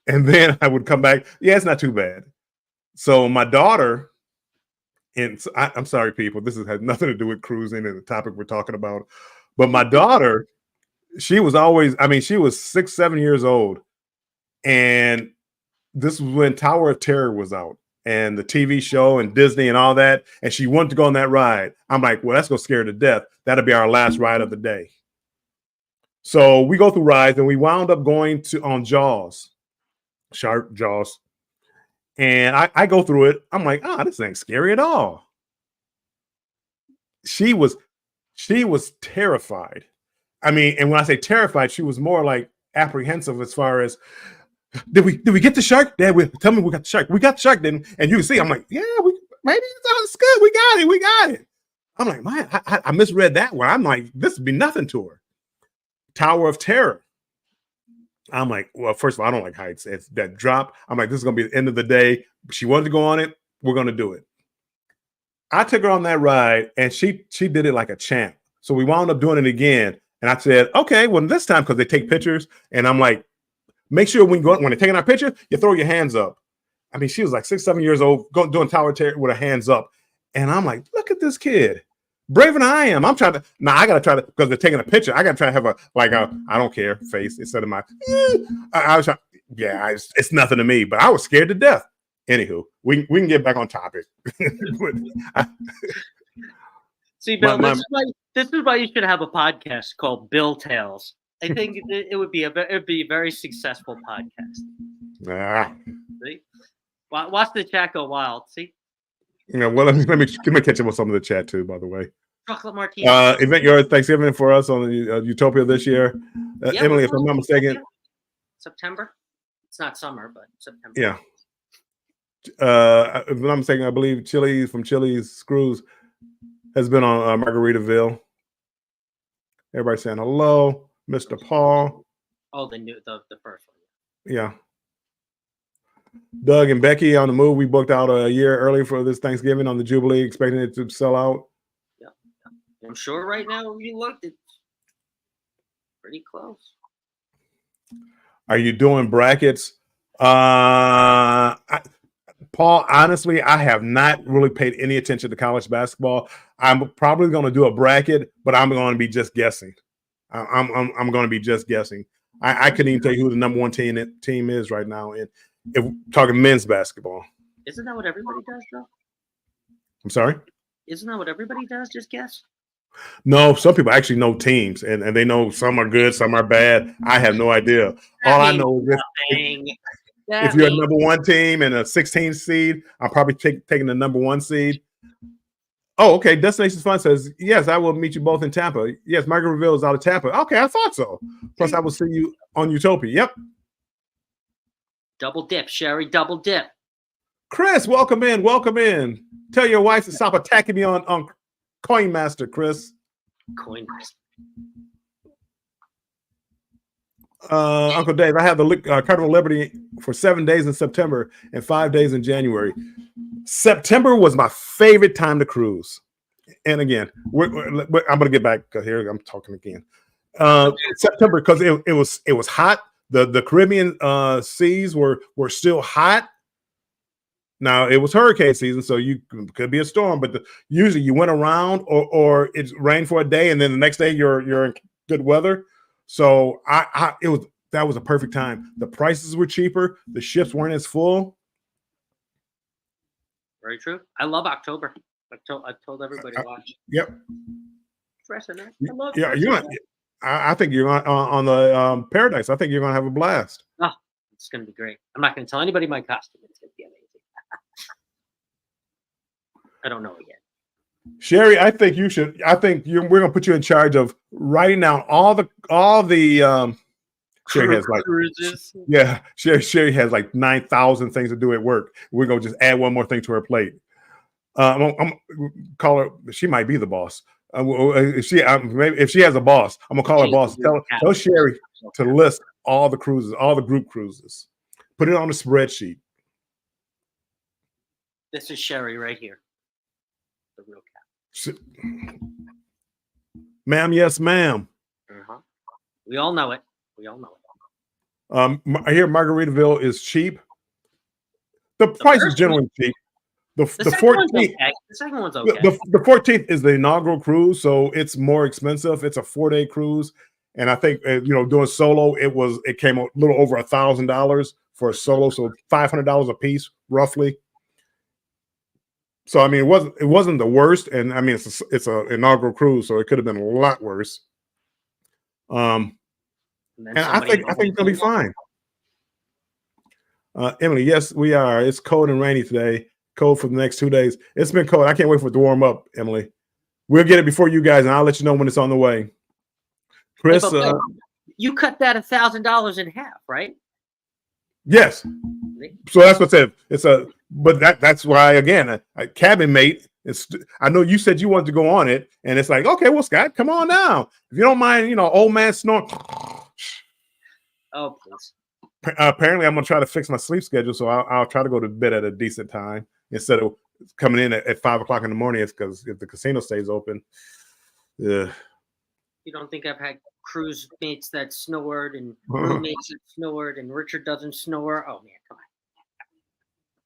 Speaker 1: And then I would come back. Yeah, it's not too bad. So my daughter, and I'm sorry, people, this has nothing to do with cruising and the topic we're talking about. But my daughter, she was 6, 7 years old. And this was when Tower of Terror was out and the TV show and Disney and all that. And she wanted to go on that ride. I'm like, well, let's go scare her to death. That'll be our last ride of the day. So we go through rides and we wound up going on Jaws. Shark Jaws. And I go through it. I'm like, this ain't scary at all. She was terrified. I mean, and when I say terrified, she was more like apprehensive as far as, did we get the shark? Dad, tell me we got the shark. We got the shark, then. And you can see, I'm like, yeah, maybe it's good. We got it. I'm like, man, I misread that one. I'm like, this would be nothing to her. Tower of Terror. I'm like, well, first of all, I don't like heights. It's that drop. I'm like, this is going to be the end of the day. She wanted to go on it. We're going to do it. I took her on that ride and she did it like a champ. So we wound up doing it again. And I said, okay, well, this time, because they take pictures. And I'm like, make sure when they're taking our picture, you throw your hands up. I mean, she was like 6, 7 years old, doing Tower of Terror with her hands up. And I'm like, look at this kid. Braver than I am. I'm trying to, I got to try to, because they're taking a picture. I got to try to have I don't care face instead of my, I was trying, it's nothing to me, but I was scared to death. Anywho, we can get back on topic.
Speaker 2: See, Bill, this is why you should have a podcast called Bill Tales. I think it would be a very successful podcast. See? Watch the chat go wild. See?
Speaker 1: Yeah, well, let me catch up with some of the chat too, by the way.
Speaker 2: Chocolate martini.
Speaker 1: Event your Thanksgiving for us on Utopia this year. Emily, if I'm not mistaken.
Speaker 2: September. It's not summer, but September.
Speaker 1: Yeah. If I'm not mistaken, I believe Chili's Screws has been on Margaritaville. Everybody saying hello, Mr. Paul.
Speaker 2: Oh, the first one.
Speaker 1: Yeah. Doug and Becky on the move. We booked out a year early for this Thanksgiving on the Jubilee, expecting it to sell out.
Speaker 2: Yeah. I'm sure right now when you looked, it's pretty close.
Speaker 1: Are you doing brackets? Paul, honestly, I have not really paid any attention to college basketball. I'm probably going to do a bracket, but I'm going to be just guessing. I'm going to be just guessing. I couldn't even tell you who the number one team is right now. And if we're talking men's basketball.
Speaker 2: Isn't that what everybody does, though?
Speaker 1: I'm sorry?
Speaker 2: Isn't that what everybody does? Just guess?
Speaker 1: No, some people actually know teams, and they know some are good, some are bad. I have no idea. All I know is if you're a number one team and a 16 seed, I'm probably taking the number one seed. Oh, okay. Destinations Fun says, yes, I will meet you both in Tampa. Yes, Margaritaville is out of Tampa. Okay, I thought so. Plus, I will see you on Utopia. Yep.
Speaker 2: Double dip, Sherry, double dip.
Speaker 1: Chris, welcome in. Welcome in. Tell your wife to stop attacking me on Coinmaster, Chris.
Speaker 2: Coinmaster.
Speaker 1: Uncle Dave, I have the Carnival Liberty for 7 days in September and 5 days in January. September was my favorite time to cruise. And again, I'm going to get back here. I'm talking again. September, because it was hot. The Caribbean seas were still hot. Now it was hurricane season, so you could be a storm, but usually you went around or it rained for a day, and then the next day you're in good weather. So that was a perfect time. The prices were cheaper. The ships weren't as full.
Speaker 2: Very true. I love October. I've told everybody to watch.
Speaker 1: Yep.
Speaker 2: I love
Speaker 1: I think you're on the Paradise. I think you're going to have a blast.
Speaker 2: Oh, it's going to be great. I'm not going to tell anybody my costume. It's going to be amazing. I don't know it yet.
Speaker 1: Sherry, I think you should. I think we're going to put you in charge of writing down all the. Sherry has like cruises. Yeah, Sherry has like 9,000 things to do at work. We're going to just add one more thing to her plate. I'm call her. She might be the boss. If she has a boss, I'm gonna call her boss. Tell Sherry to list all the cruises, all the group cruises. Put it on a spreadsheet.
Speaker 2: This is Sherry right here. The real cat.
Speaker 1: Ma'am, yes, ma'am.
Speaker 2: Uh-huh. We all know it. We all know it.
Speaker 1: I hear Margaritaville is cheap. The price is generally cheap. The 14th,
Speaker 2: okay. The second one's okay.
Speaker 1: The 14th is the inaugural cruise, so it's more expensive. It's a 4-day cruise, and I think doing solo, it came a little over $1,000 for a solo, so $500 a piece roughly. So I mean, it wasn't the worst, and I mean it's a inaugural cruise, so it could have been a lot worse. And I think it's gonna be fine. Emily, yes, we are. It's cold and rainy today. Cold for the next 2 days. It's been cold. I can't wait for it to warm up, Emily. We'll get it before you guys, and I'll let you know when it's on the way. Chris,
Speaker 2: you cut that $1,000 in half, right?
Speaker 1: Yes. So that's what I said. But that's why again, a cabin mate. I know you said you wanted to go on it, and it's like, okay, well, Scott, come on now. If you don't mind, old man snoring.
Speaker 2: Oh, please.
Speaker 1: Apparently, I'm gonna try to fix my sleep schedule, so I'll try to go to bed at a decent time instead of coming in at 5 o'clock in the morning. It's because if the casino stays open, yeah.
Speaker 2: You don't think I've had cruise mates that snored and roommates that snored, and Richard doesn't snore? Oh man, come on!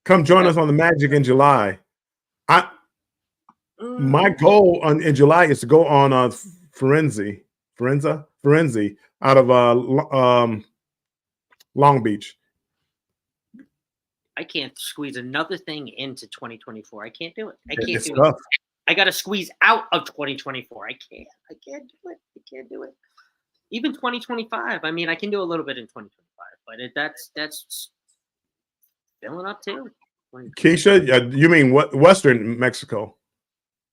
Speaker 1: Come join us on the Magic in July. My goal in July is to go on Forenzi out of Long Beach.
Speaker 2: I can't squeeze another thing into 2024. I can't do it. I can't
Speaker 1: it's
Speaker 2: do
Speaker 1: tough.
Speaker 2: it. I got to squeeze out of 2024. I can't do it. I can't do it. Even 2025. I mean, I can do a little bit in 2025, but that's filling up too.
Speaker 1: Keisha, you mean what? Western Mexico?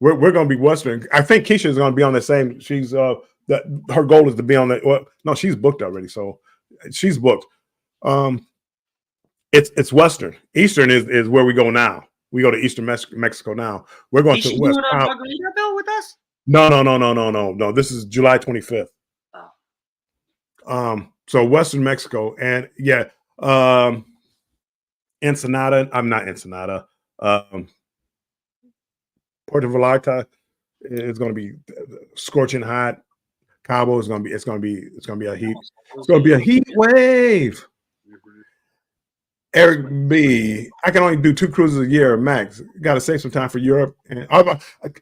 Speaker 1: We're going to be Western. I think Keisha is going to be on the same. She's her goal is to be on that. Well, no, she's booked already, so she's booked. It's Western. Eastern is where we go now. We go to Eastern Mexico now. We're going to West.
Speaker 2: Margaritaville with us?
Speaker 1: No. This is July 25th.
Speaker 2: Oh.
Speaker 1: So Western Mexico, and yeah, Ensenada. I'm not Ensenada. Puerto Vallarta is going to be scorching hot. Cabo is going to be a heat wave. Eric B, I can only do 2 cruises a year max. Got to save some time for Europe. And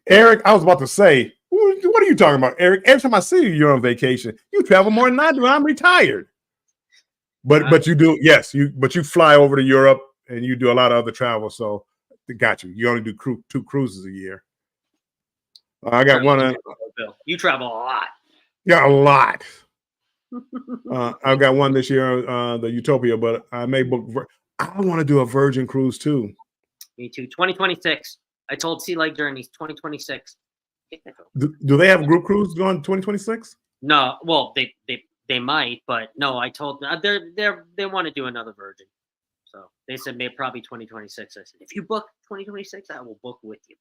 Speaker 1: Eric, I was about to say, what are you talking about, Eric? Every time I see you, you're on vacation. You travel more than I do. I'm retired. But you do, yes. You fly over to Europe and you do a lot of other travel. So got you. You only do 2 cruises a year. I got one.
Speaker 2: You travel a lot.
Speaker 1: Yeah, a lot. I've got one this year, the Utopia, but I may book. I want to do a Virgin cruise too.
Speaker 2: Me too. 2026. I told Sea Lake Journeys 2026.
Speaker 1: Do they have a group cruise going 2026?
Speaker 2: No. Well, they might, but no. I told them they want to do another Virgin. So they said maybe probably 2026. I said if you book 2026, I will book with you.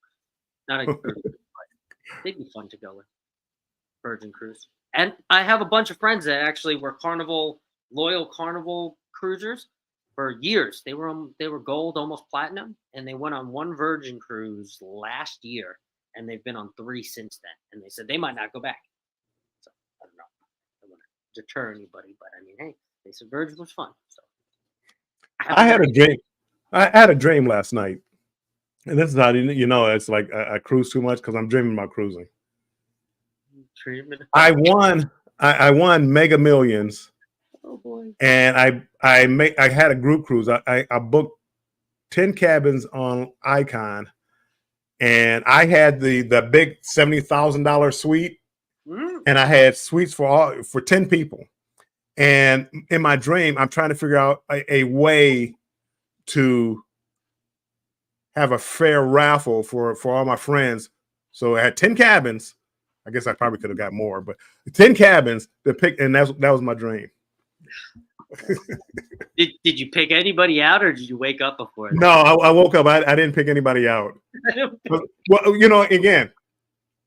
Speaker 2: Not a cruise, but they'd be fun to go with. Virgin cruise. And I have a bunch of friends that actually were loyal Carnival cruisers for years. They were gold, almost platinum, and they went on one Virgin cruise last year, and they've been on 3 since then. And they said they might not go back. So I don't know. I don't want to deter anybody, but I mean, hey, they said Virgin was fun. So
Speaker 1: I had a dream. I had a dream last night, and this is how it's like I cruise too much because I'm dreaming about cruising. I won Mega Millions.
Speaker 2: Oh boy!
Speaker 1: And I had a group cruise. I booked 10 cabins on Icon, and I had the big $70,000 suite, and I had suites for 10 people. And in my dream, I'm trying to figure out a way to have a fair raffle for all my friends. So I had 10 cabins. I guess I probably could have got more, but 10 cabins to pick, and that was my dream.
Speaker 2: Did you pick anybody out, or did you wake up before that?
Speaker 1: No, I woke up. I didn't pick anybody out. Well, again,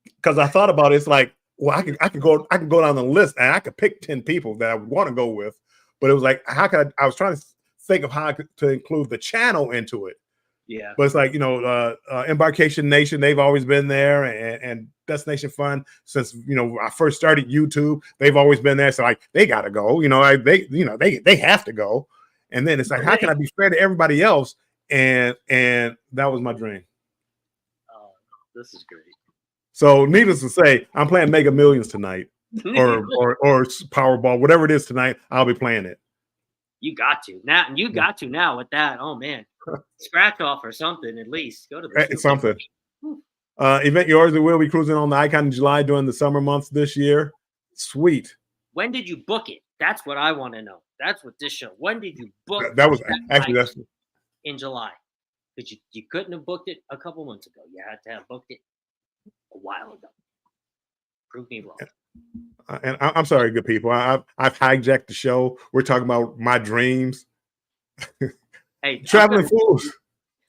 Speaker 1: because I thought about it, it's like, well, I can go down the list and I could pick 10 people that I would want to go with, but it was like, how could I was trying to think of how to include the channel into it.
Speaker 2: Yeah.
Speaker 1: But it's like, Embarkation Nation, they've always been there, and Destination Fun since, I first started YouTube, they've always been there. So like, they got to go, they have to go. And then it's like, how can I be fair to everybody else? And that was my dream.
Speaker 2: Oh, this is great.
Speaker 1: So needless to say, I'm playing Mega Millions tonight or Powerball, whatever it is tonight, I'll be playing it.
Speaker 2: You got to now with that. Oh man, scratch off or something at least. Go to the
Speaker 1: something. Event yours that will be cruising on the Icon in July during the summer months this year. Sweet.
Speaker 2: When did you book it? That's what I want to know. That's what this show. When did you book?
Speaker 1: That was actually that's
Speaker 2: in July, because you couldn't have booked it a couple months ago. You had to have booked it a while ago. Prove me wrong.
Speaker 1: And I'm sorry, good people. I've hijacked the show. We're talking about my dreams.
Speaker 2: Hey,
Speaker 1: Traveling Fools.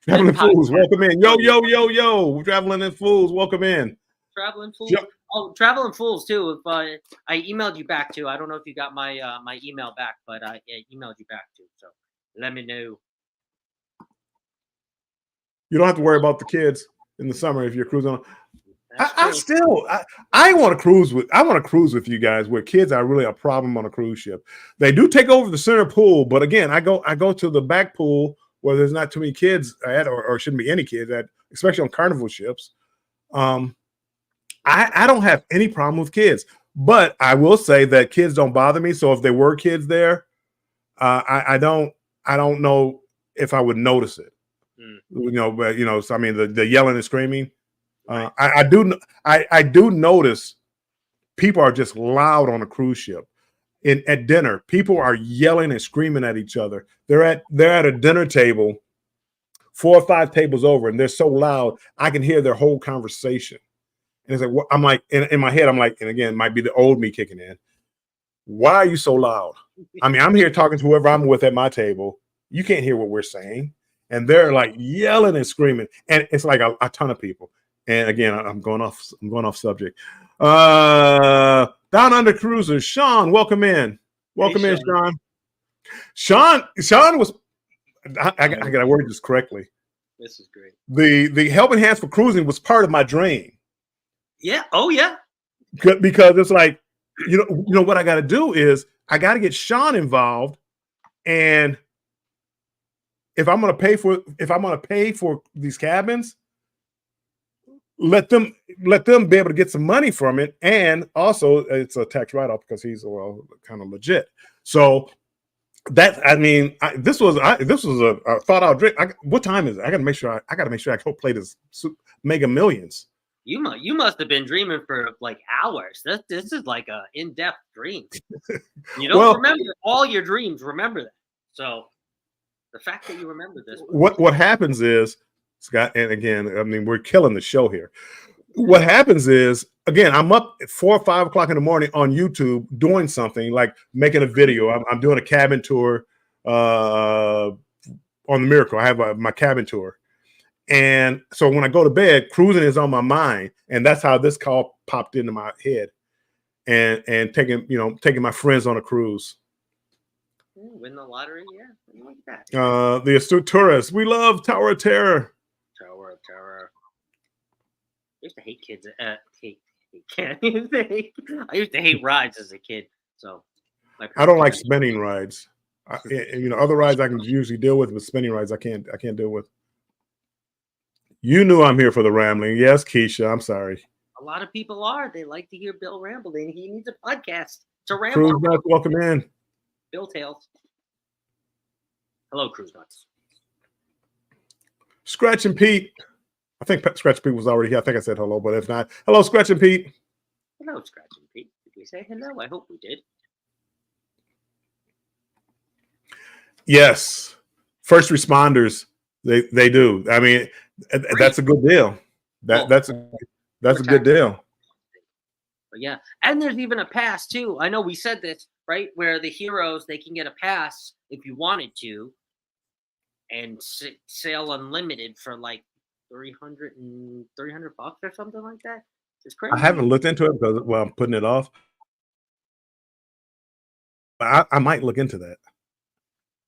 Speaker 1: Traveling Fools, welcome in. Yo. Traveling Fools, welcome in.
Speaker 2: Traveling Fools. Yep. Oh, Traveling Fools too. If I emailed you back too. I don't know if you got my my email back, but I emailed you back too. So let me know.
Speaker 1: You don't have to worry about the kids in the summer if you're cruising on. I want to cruise with you guys where kids are really a problem on a cruise ship. They do take over the center pool, but again, I go to the back pool where there's not too many kids at, or shouldn't be any kids at, especially on Carnival ships. I don't have any problem with kids, but I will say that kids don't bother me. So if there were kids there, I don't know if I would notice it. But so I mean the yelling and screaming. I do notice people are just loud on a cruise ship. At dinner, people are yelling and screaming at each other. They're at a dinner table, 4 or 5 tables over, and they're so loud I can hear their whole conversation. And it's like, I'm like, in my head, I'm like, and again, it might be the old me kicking in. Why are you so loud? I mean, I'm here talking to whoever I'm with at my table. You can't hear what we're saying. And they're like yelling and screaming. And it's like a ton of people. And again, I'm going off subject. Down Under Cruisers, Sean, welcome in. Welcome in, Sean. Sean was, I got to word this correctly.
Speaker 2: This is great.
Speaker 1: The Helping Hands for Cruising was part of my dream.
Speaker 2: Yeah. Oh, yeah.
Speaker 1: Because it's like, you know what I got to do is I got to get Sean involved, and if I'm going to pay for these cabins, let them be able to get some money from it, and also it's a tax write-off because he's kind of legit. So that this was a thought out dream. What time is it? I got to make sure I go play this Mega Millions.
Speaker 2: You must have been dreaming for like hours. This is like a in-depth dream. You don't remember all your dreams. Remember that. So the fact that you remember this.
Speaker 1: What happens is, Scott, and again, I mean, we're killing the show here. What happens is, again, I'm up at 4 or 5 o'clock in the morning on YouTube doing something like making a video. I'm doing a cabin tour on the Miracle. I have my cabin tour. And so when I go to bed, cruising is on my mind. And that's how this call popped into my head. And taking my friends on a cruise.
Speaker 2: Win the lottery, yeah. Like that.
Speaker 1: The Astute Tourists. We love Tower of Terror.
Speaker 2: Tower of Terror. I used to hate kids. I used to hate rides as a kid. So
Speaker 1: I don't like spinning rides. Other rides I can usually deal with, but spinning rides I can't deal with. You knew I'm here for the rambling. Yes, Keisha. I'm sorry.
Speaker 2: A lot of people are. They like to hear Bill ramble. He needs a podcast to ramble.
Speaker 1: Cruise Nuts, welcome in.
Speaker 2: Bill Tails. Hello, Cruise Nuts.
Speaker 1: Scratch and Pete. I think Scratch and Pete was already here. I think I said hello, but if not, hello, Scratch and Pete.
Speaker 2: Hello, Scratch and Pete. Did we say hello? I hope we did.
Speaker 1: Yes. First responders, they do. I mean, that's a good deal. That's a good deal.
Speaker 2: But yeah, and there's even a pass too. I know we said this, right? Where the heroes, they can get a pass if you wanted to, and sail unlimited for like $300 or something like that. It's crazy.
Speaker 1: I haven't looked into it because I'm putting it off. I might look into that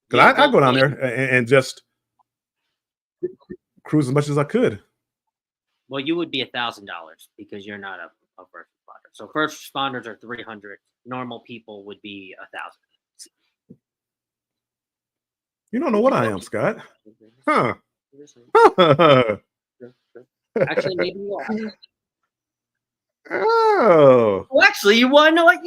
Speaker 1: because
Speaker 2: Yeah,
Speaker 1: I go down there and just cruise as much as I could.
Speaker 2: well, you would be $1,000 because you're not a first responder. So first responders are 300. Normal people would be 1,000.
Speaker 1: You don't know what I am, Scott. Huh?
Speaker 2: Actually, maybe you are.
Speaker 1: Oh.
Speaker 2: Well, actually, you want to know what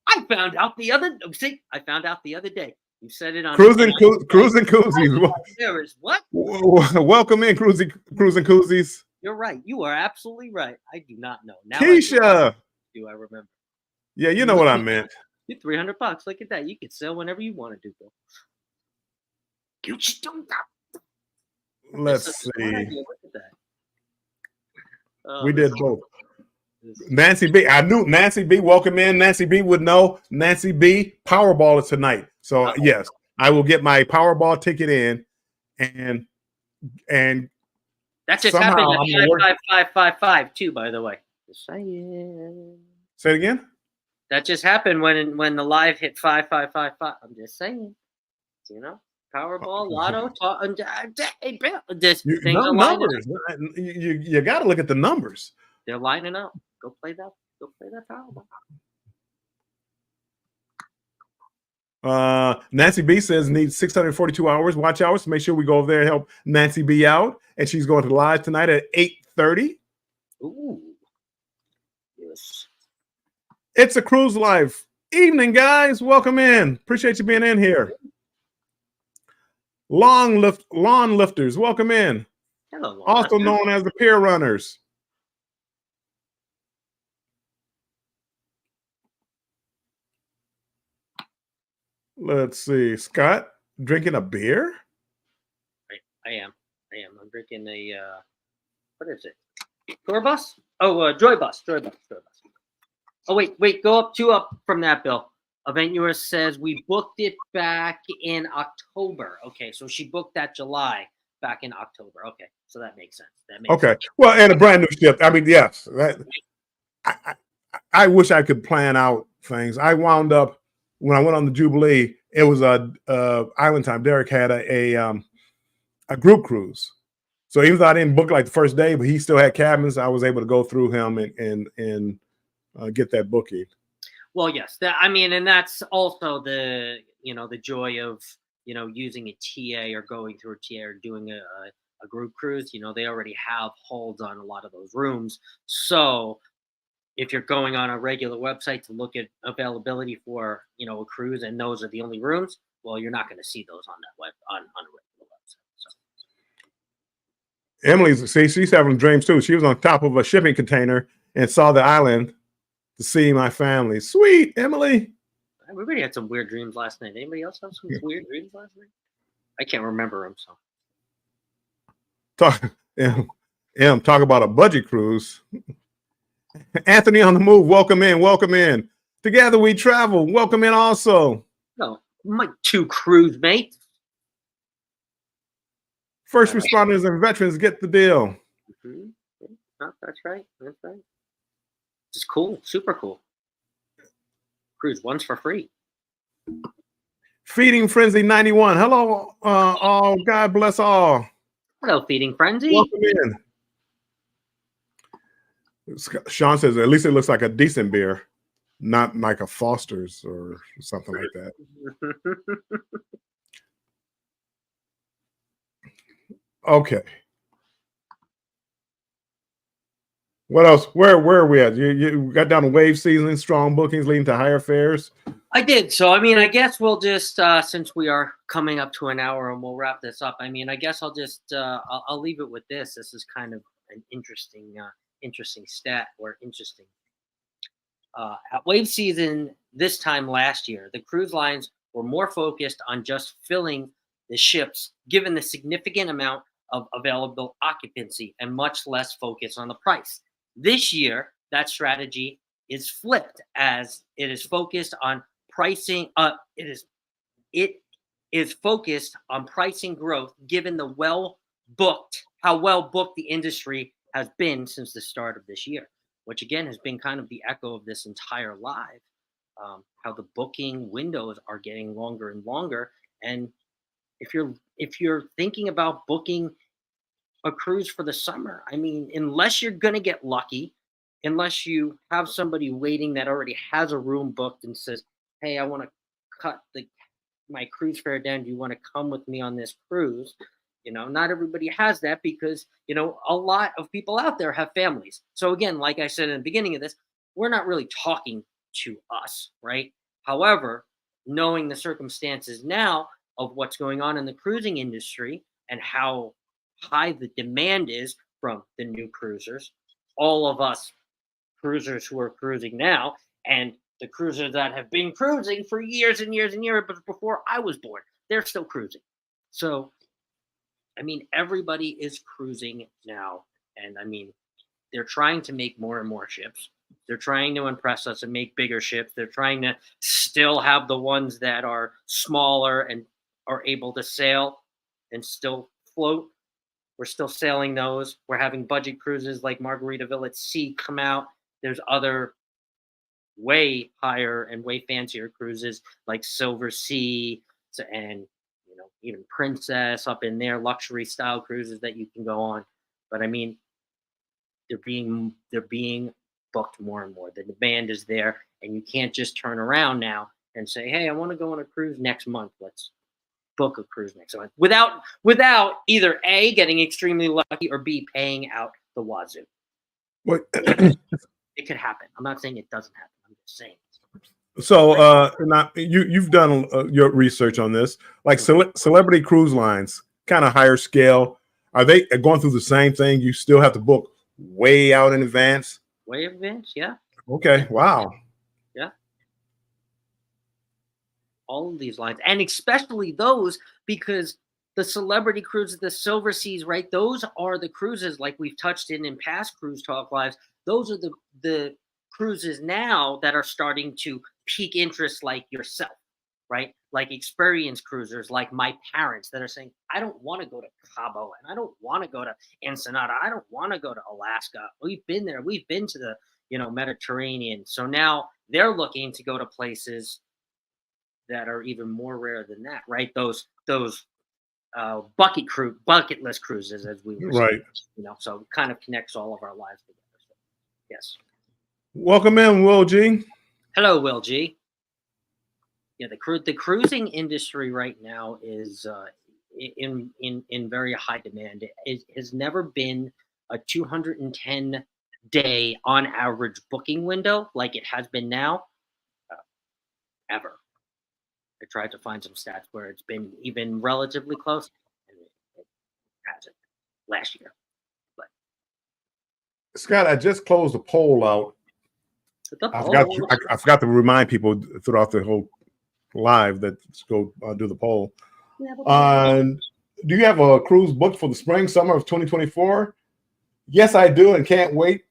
Speaker 2: I found out the other. See, I found out the other day. You said it on
Speaker 1: Cruising koozies.
Speaker 2: There is what?
Speaker 1: Welcome in, cruising koozies.
Speaker 2: You're right. You are absolutely right. I do not know. Now
Speaker 1: Keisha.
Speaker 2: do I remember?
Speaker 1: Yeah, you know what I meant.
Speaker 2: You're $300. Look at that. You can sell whenever you want to do, Bill. You just don't.
Speaker 1: Let's see.
Speaker 2: Look at that.
Speaker 1: We did both. Nancy B. I knew Nancy B. Welcome in. Nancy B. would know. Nancy B. Powerball is tonight. So yes, I will get my Powerball ticket in, and
Speaker 2: that just happened at 55555 too. By the way, just saying.
Speaker 1: Say it again.
Speaker 2: That just happened when the live hit 5555. I'm just saying. You know, Powerball, Lotto,
Speaker 1: numbers. You got to look at the numbers.
Speaker 2: They're lining up. Go play that. Go play that Powerball.
Speaker 1: Nancy B says needs 642 hours, watch hours. Make sure we go over there and help Nancy B out. And she's going to live tonight at 8:30.
Speaker 2: Ooh. Yes.
Speaker 1: It's a cruise life evening, guys. Welcome in. Appreciate you being in here. Lawn lifters, welcome in.
Speaker 2: Hello,
Speaker 1: also known as the pier runners. Let's see. Scott, drinking a beer?
Speaker 2: I am. I'm drinking a, what is it? Tour bus? Oh, Joy Bus. Oh, wait. Go up 2 up from that, Bill. Event US says we booked it back in October. Okay, so she booked that July back in October. Okay, so that makes sense.
Speaker 1: Sense. Well, and a brand new ship. I mean, yes. I wish I could plan out things. I wound up, when I went on the Jubilee, it was a island time. Derek had a group cruise, so even though I didn't book like the first day, but he still had cabins, I was able to go through him and get that booking.
Speaker 2: Well, yes, and that's also the joy of using a TA or going through a TA or doing a group cruise. They already have holds on a lot of those rooms, so if you're going on a regular website to look at availability for, a cruise and those are the only rooms, well, you're not going to see those on that on a regular website. So.
Speaker 1: She's having dreams too. She was on top of a shipping container and saw the island to see my family. Sweet, Emily.
Speaker 2: Everybody had some weird dreams last night. Anybody else have some weird dreams last night? I can't remember them.
Speaker 1: So, talk about a budget cruise. Anthony on the move. Welcome in. Together we travel. Welcome in also.
Speaker 2: No, my 2 cruise mates.
Speaker 1: First responders and veterans get the deal.
Speaker 2: Mm-hmm. Oh, that's right. It's cool. Super cool. Cruise one's for free.
Speaker 1: Feeding Frenzy 91. Hello, all. God bless all.
Speaker 2: Hello, Feeding Frenzy.
Speaker 1: Welcome in. Sean says, at least it looks like a decent beer, not like a Foster's or something like that. Okay. What else? Where are we at? You got down to wave season, strong bookings leading to higher fares?
Speaker 2: I did. So, I guess we'll just, since we are coming up to an hour and we'll wrap this up. I guess I'll just, I'll leave it with this. This is kind of an interesting stat or interesting. At wave season this time last year, the cruise lines were more focused on just filling the ships, given the significant amount of available occupancy and much less focus on the price. This year, that strategy is flipped as it is focused on pricing. It is focused on pricing growth, given the how well booked the industry has been since the start of this year, which again has been kind of the echo of this entire live. how the booking windows are getting longer and longer. And if you're thinking about booking a cruise for the summer, I mean, unless you're gonna get lucky, unless you have somebody waiting that already has a room booked and says, "Hey, I want to cut my cruise fare down. Do you want to come with me on this cruise?" Not everybody has that because a lot of people out there have families. So again, like I said in the beginning of this, we're not really talking to us, right? However, knowing the circumstances now of what's going on in the cruising industry and how high the demand is from the new cruisers, all of us cruisers who are cruising now, and the cruisers that have been cruising for years and years and years, but before I was born, they're still cruising. So, I mean, everybody is cruising now, and I mean, they're trying to make more and more ships. They're trying to impress us and make bigger ships. They're trying to still have the ones that are smaller and are able to sail and still float. We're still sailing those. We're having budget cruises like Margaritaville at Sea come out. There's other way higher and way fancier cruises like Silver Sea and even Princess up in there, luxury style cruises that you can go on. But I mean, they're being booked more and more. The demand is there, and you can't just turn around now and say, "Hey, I want to go on a cruise next month. Let's book a cruise next month," without either A, getting extremely lucky, or B, paying out the wazoo.
Speaker 1: What?
Speaker 2: It could happen. I'm not saying it doesn't happen. I'm just saying.
Speaker 1: So, you've done your research on this, like celebrity cruise lines, kind of higher scale. Are they going through the same thing? You still have to book way out in advance.
Speaker 2: Way in advance, yeah.
Speaker 1: Okay. Wow.
Speaker 2: Yeah. All of these lines, and especially those, because the celebrity cruises, the Silver Seas, right? Those are the cruises, like we've touched in past Cruise Talk Lives. Those are the cruises now that are starting to pique interest, like yourself, right? Like experienced cruisers, like my parents, that are saying, "I don't want to go to Cabo, and I don't want to go to Ensenada. I don't want to go to Alaska. We've been there. We've been to the Mediterranean." So now they're looking to go to places that are even more rare than that, right? Those bucket list cruises, as we were saying, so it kind of connects all of our lives together. So, yes.
Speaker 1: Welcome in, Will G.
Speaker 2: Hello, Will G. Yeah, the cruising industry right now is in very high demand. It has never been a 210 day on average booking window like it has been now, ever. I tried to find some stats where it's been even relatively close, and it hasn't last year. But
Speaker 1: Scott, I just closed the poll out. I forgot to remind people throughout the whole live that let's go do the poll. Do you have a cruise booked for the spring, summer of 2024? Yes, I do, and can't wait.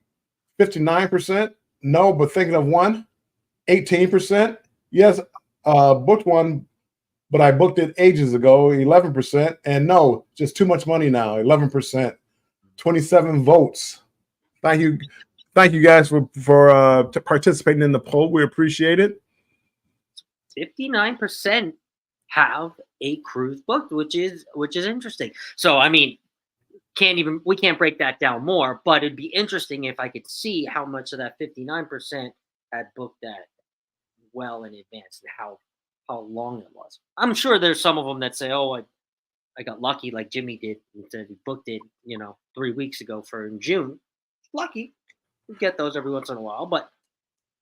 Speaker 1: 59%. No, but thinking of one. 18%. Yes, booked one, but I booked it ages ago. 11%. And no, just too much money now. 11%. 27 votes. Thank you guys for participating in the poll. We appreciate it.
Speaker 2: 59% have a cruise booked, which is interesting. So I mean, we can't break that down more, but it'd be interesting if I could see how much of that 59% had booked that well in advance and how long it was. I'm sure there's some of them that say, "Oh, I got lucky," like Jimmy did. He said he booked it, 3 weeks ago for in June. Lucky. We get those every once in a while, but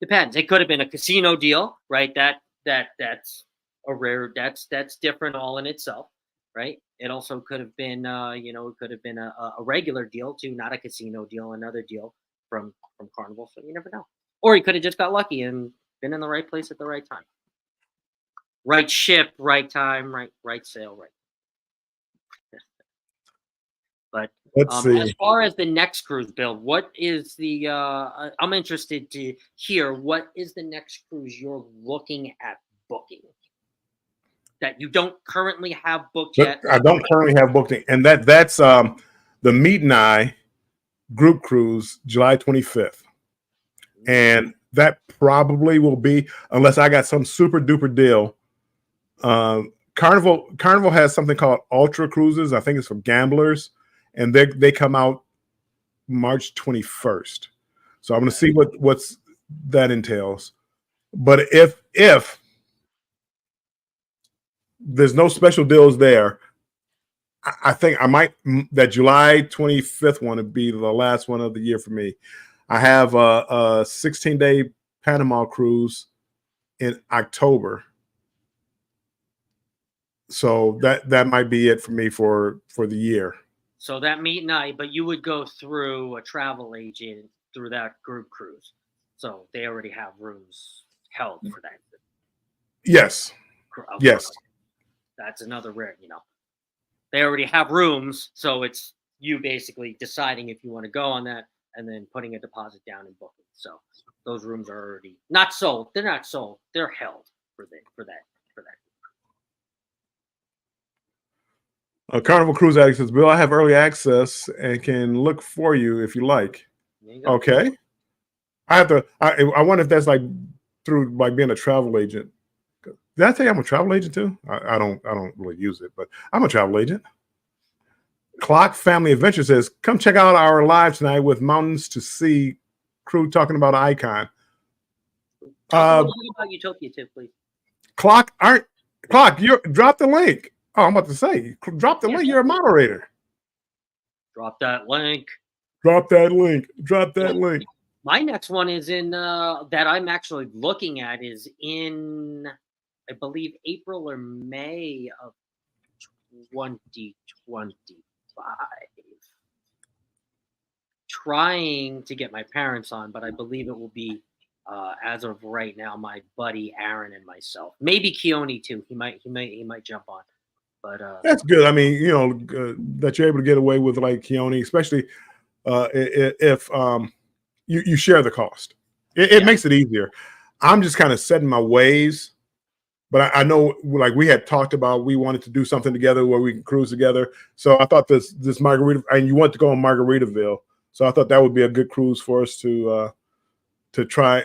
Speaker 2: depends. It could have been a casino deal, right? That's a rare. That's different all in itself, right? It also could have been, it could have been a regular deal too, not a casino deal, another deal from Carnival. So you never know. Or he could have just got lucky and been in the right place at the right time, right ship, right time, right sail, right. But as far as the next cruise build, what is the? I'm interested to hear what is the next cruise you're looking at booking that you don't currently have booked yet.
Speaker 1: I don't currently have booked, and that's the Meet and I group cruise, July 25th, and that probably will be, unless I got some super duper deal. Carnival has something called Ultra Cruises. I think it's for gamblers, and they come out March 21st. So I'm going to see what's that entails. But if there's no special deals there, I think I might, that July 25th one would be the last one of the year for me. I have a 16-day Panama cruise in October. So that might be it for me for the year.
Speaker 2: So that meet night, but you would go through a travel agent through that group cruise. So they already have rooms held for that.
Speaker 1: Yes.
Speaker 2: Okay.
Speaker 1: Yes.
Speaker 2: That's another rare, They already have rooms, so it's you basically deciding if you want to go on that and then putting a deposit down and booking. So those rooms are already not sold. They're not sold. They're held for that.
Speaker 1: Carnival Cruise Addict says, Bill, I have early access and can look for you if you like. Okay. I have to. I wonder if that's like through like being a travel agent. Did I tell you I'm a travel agent too? I don't really use it, but I'm a travel agent. Clock Family Adventure says, come check out our live tonight with Mountains to See crew talking about Icon.
Speaker 2: Talk about Utopia too, please.
Speaker 1: Clock, you drop the link. Oh, I'm about to say, drop the link. You're a moderator.
Speaker 2: Drop that link.
Speaker 1: Drop that link. Drop that link.
Speaker 2: My next one is in that I'm actually looking at is in, I believe, April or May of 2025. Trying to get my parents on, but I believe it will be, as of right now, my buddy Aaron and myself. Maybe Keone too. He might jump on. But
Speaker 1: that's good. I mean, that you're able to get away with like Keone, especially if you share the cost. It makes it easier. I'm just kind of setting my ways, but I know like we had talked about, we wanted to do something together where we can cruise together. So I thought this Margarita, and you want to go on Margaritaville, so I thought that would be a good cruise for us to try,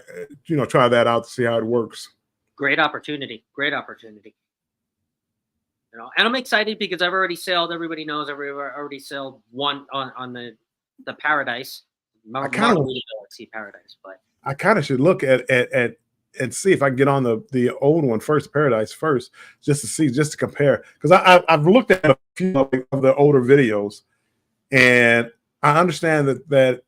Speaker 1: try that out to see how it works.
Speaker 2: Great opportunity. And I'm excited because I've already sailed. Everybody knows I've already sailed one on the Paradise. Paradise, but
Speaker 1: I kind of should look at and see if I can get on the old one first, Paradise first, just to compare. Because I've looked at a few of the older videos, and I understand that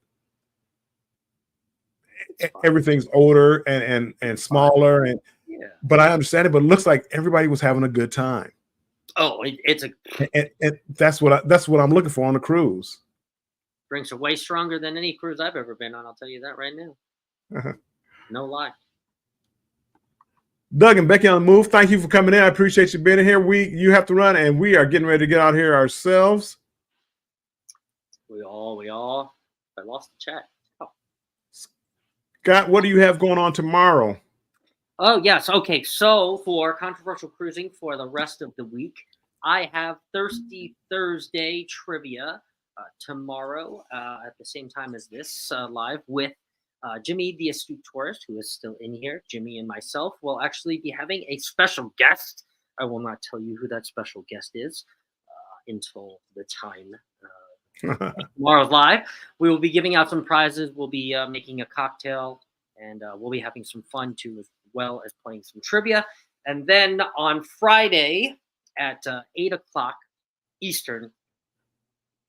Speaker 1: everything's older and smaller, but I understand it. But it looks like everybody was having a good time.
Speaker 2: Oh, it's
Speaker 1: and that's what I'm looking for on a cruise.
Speaker 2: Drinks are way stronger than any cruise I've ever been on. I'll tell you that right now. No lie.
Speaker 1: Doug and Becky on the move. Thank you for coming in. I appreciate you being here. You have to run, and we are getting ready to get out here ourselves.
Speaker 2: We all. I lost the chat. Oh.
Speaker 1: Scott, what do you have going on tomorrow?
Speaker 2: Oh, yes. Okay. So for Controversial Cruising for the rest of the week, I have Thirsty Thursday trivia tomorrow at the same time as this live with Jimmy, the astute tourist, who is still in here. Jimmy and myself will actually be having a special guest. I will not tell you who that special guest is until the time tomorrow's live. We will be giving out some prizes. We'll be making a cocktail, and we'll be having some fun too, as well as playing some trivia. And then on Friday at 8 o'clock Eastern,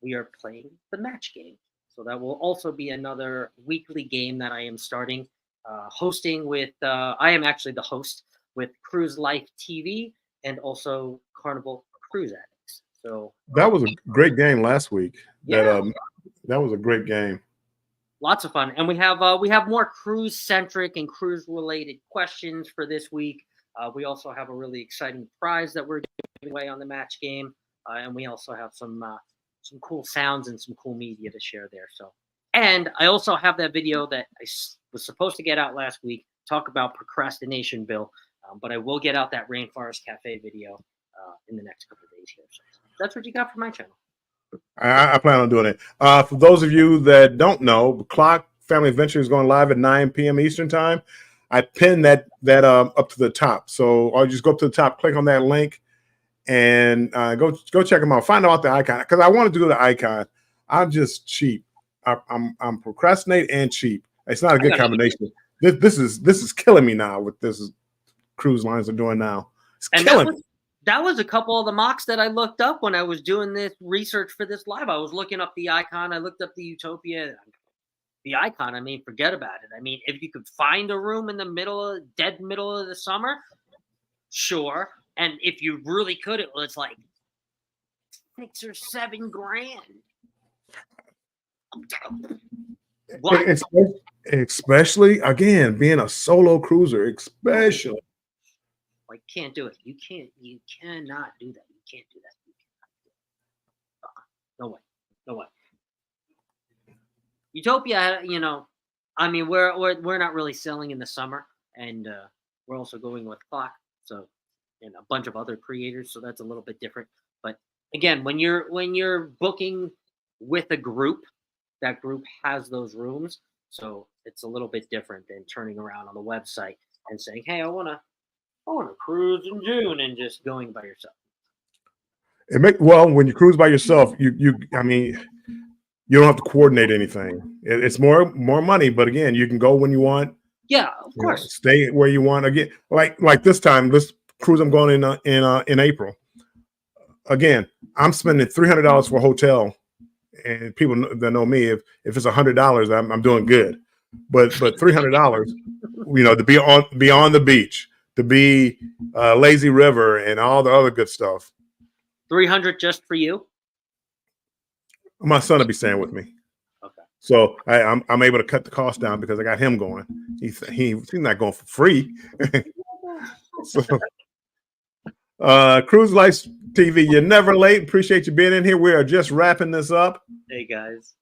Speaker 2: we are playing the match game. So that will also be another weekly game that I am starting hosting with. I am actually the host with Cruise Life TV and also Carnival Cruise Addicts. So
Speaker 1: that was a great game last week. Yeah. That was a great game.
Speaker 2: Lots of fun. And we have more cruise centric and cruise related questions for this week. We also have a really exciting prize that we're giving away on the match game. And we also have some cool sounds and some cool media to share there. So, and I also have that video that I was supposed to get out last week, talk about procrastination, Bill. But I will get out that Rainforest Cafe video in the next couple of days here. So that's what you got for my channel.
Speaker 1: I plan on doing it. For those of you that don't know, Clock Family Adventure is going live at 9 p.m. Eastern time. I pinned that up to the top. So I'll just go up to the top, click on that link, and go check them out. Find out the icon, because I want to do the icon. I'm just cheap. I'm procrastinate and cheap. It's not a good combination. This is killing me now with this cruise lines are doing now. It's killing me.
Speaker 2: That was a couple of the mocks that I looked up when I was doing this research for this live. I was looking up the icon. I looked up the Utopia. The icon, I mean, forget about it. I mean, if you could find a room in the dead middle of the summer, sure. And if you really could, it's like $6 or $7 grand. What?
Speaker 1: Especially, again, being a solo cruiser, especially.
Speaker 2: Like, can't do it. You cannot do that. You can't do that. No way. No way. Utopia, I mean, we're not really selling in the summer, and we're also going with Clock, so, and a bunch of other creators, so that's a little bit different. But again, when you're booking with a group, that group has those rooms, so it's a little bit different than turning around on the website and saying, "Hey, I want to cruise in June," and just going by yourself.
Speaker 1: When you cruise by yourself, I mean, you don't have to coordinate anything. It's more money, but again, you can go when you want.
Speaker 2: Yeah, of course.
Speaker 1: Stay where you want. Again, like this time, this cruise I'm going in April. Again, I'm spending $300 for a hotel, and people that know me, if it's $100, I'm doing good. But $300, to be on the beach, to be lazy river, and all the other good stuff.
Speaker 2: $300 just for you?
Speaker 1: My son will be staying with me.
Speaker 2: Okay.
Speaker 1: So I'm able to cut the cost down because I got him going. He's not going for free. So, Cruise Life TV, you're never late. Appreciate you being in here. We are just wrapping this up.
Speaker 2: Hey guys.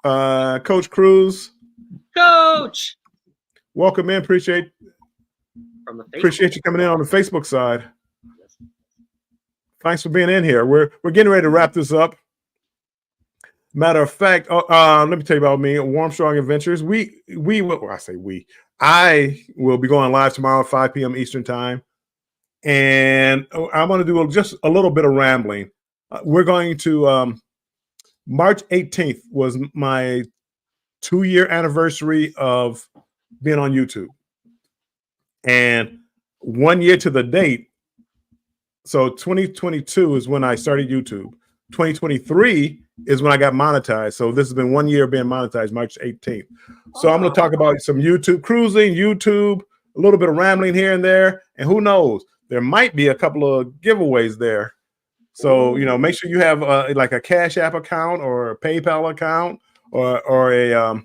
Speaker 1: Coach Cruz.
Speaker 2: Coach.
Speaker 1: Welcome in. Appreciate you coming in on the Facebook side. Thanks for being in here. We're getting ready to wrap this up. Matter of fact, let me tell you about me, Warm Strong Adventures. I will be going live tomorrow at 5 p.m. Eastern time, and I'm going to do just a little bit of rambling. We're going to March 18th was my 2-year anniversary of being on YouTube, and 1 year to the date. So 2022 is when I started YouTube. 2023 is when I got monetized. So this has been 1 year being monetized, March 18th. So I'm going to talk about some YouTube cruising, YouTube, a little bit of rambling here and there. And who knows, there might be a couple of giveaways there. So, make sure you have like a Cash App account or a PayPal account or a,